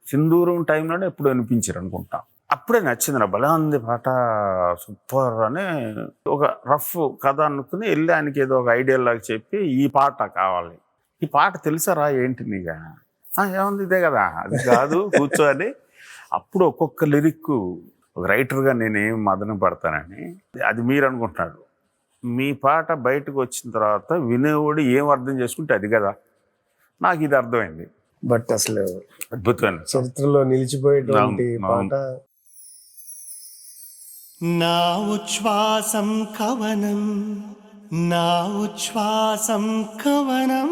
సింధూరం టైంలోనే ఎప్పుడు అనిపించారు అనుకుంటా. అప్పుడే నచ్చింది నా, భలే ఉంది పాట, సూపర్ అని. ఒక రఫ్ కథ అనుకుని వెళ్ళి ఆయనకి ఏదో ఒక ఐడియా లాగా చెప్పి ఈ పాట కావాలి, ఈ పాట తెలుసారా ఏంటి నీగా, ఏముంది ఇదే కదా, అది కాదు కూర్చో అని. అప్పుడు ఒక్కొక్క లిరిక్ ఒక రైటర్గా నేనేం మదన పడతానని. అది మీరు అనుకుంటున్నాడు, మీ పాట బయటకు వచ్చిన తర్వాత వినేవాడు ఏం అర్థం చేసుకుంటే అది కదా. నాకు ఇది అర్థమైంది. బట్ అసలు అద్భుతమైన చరిత్రలో నిలిచిపోయేటువంటి పాట. నా ఉచ్ఛ్వాసం కవనం, నా ఉచ్ఛ్వాసం కవనం,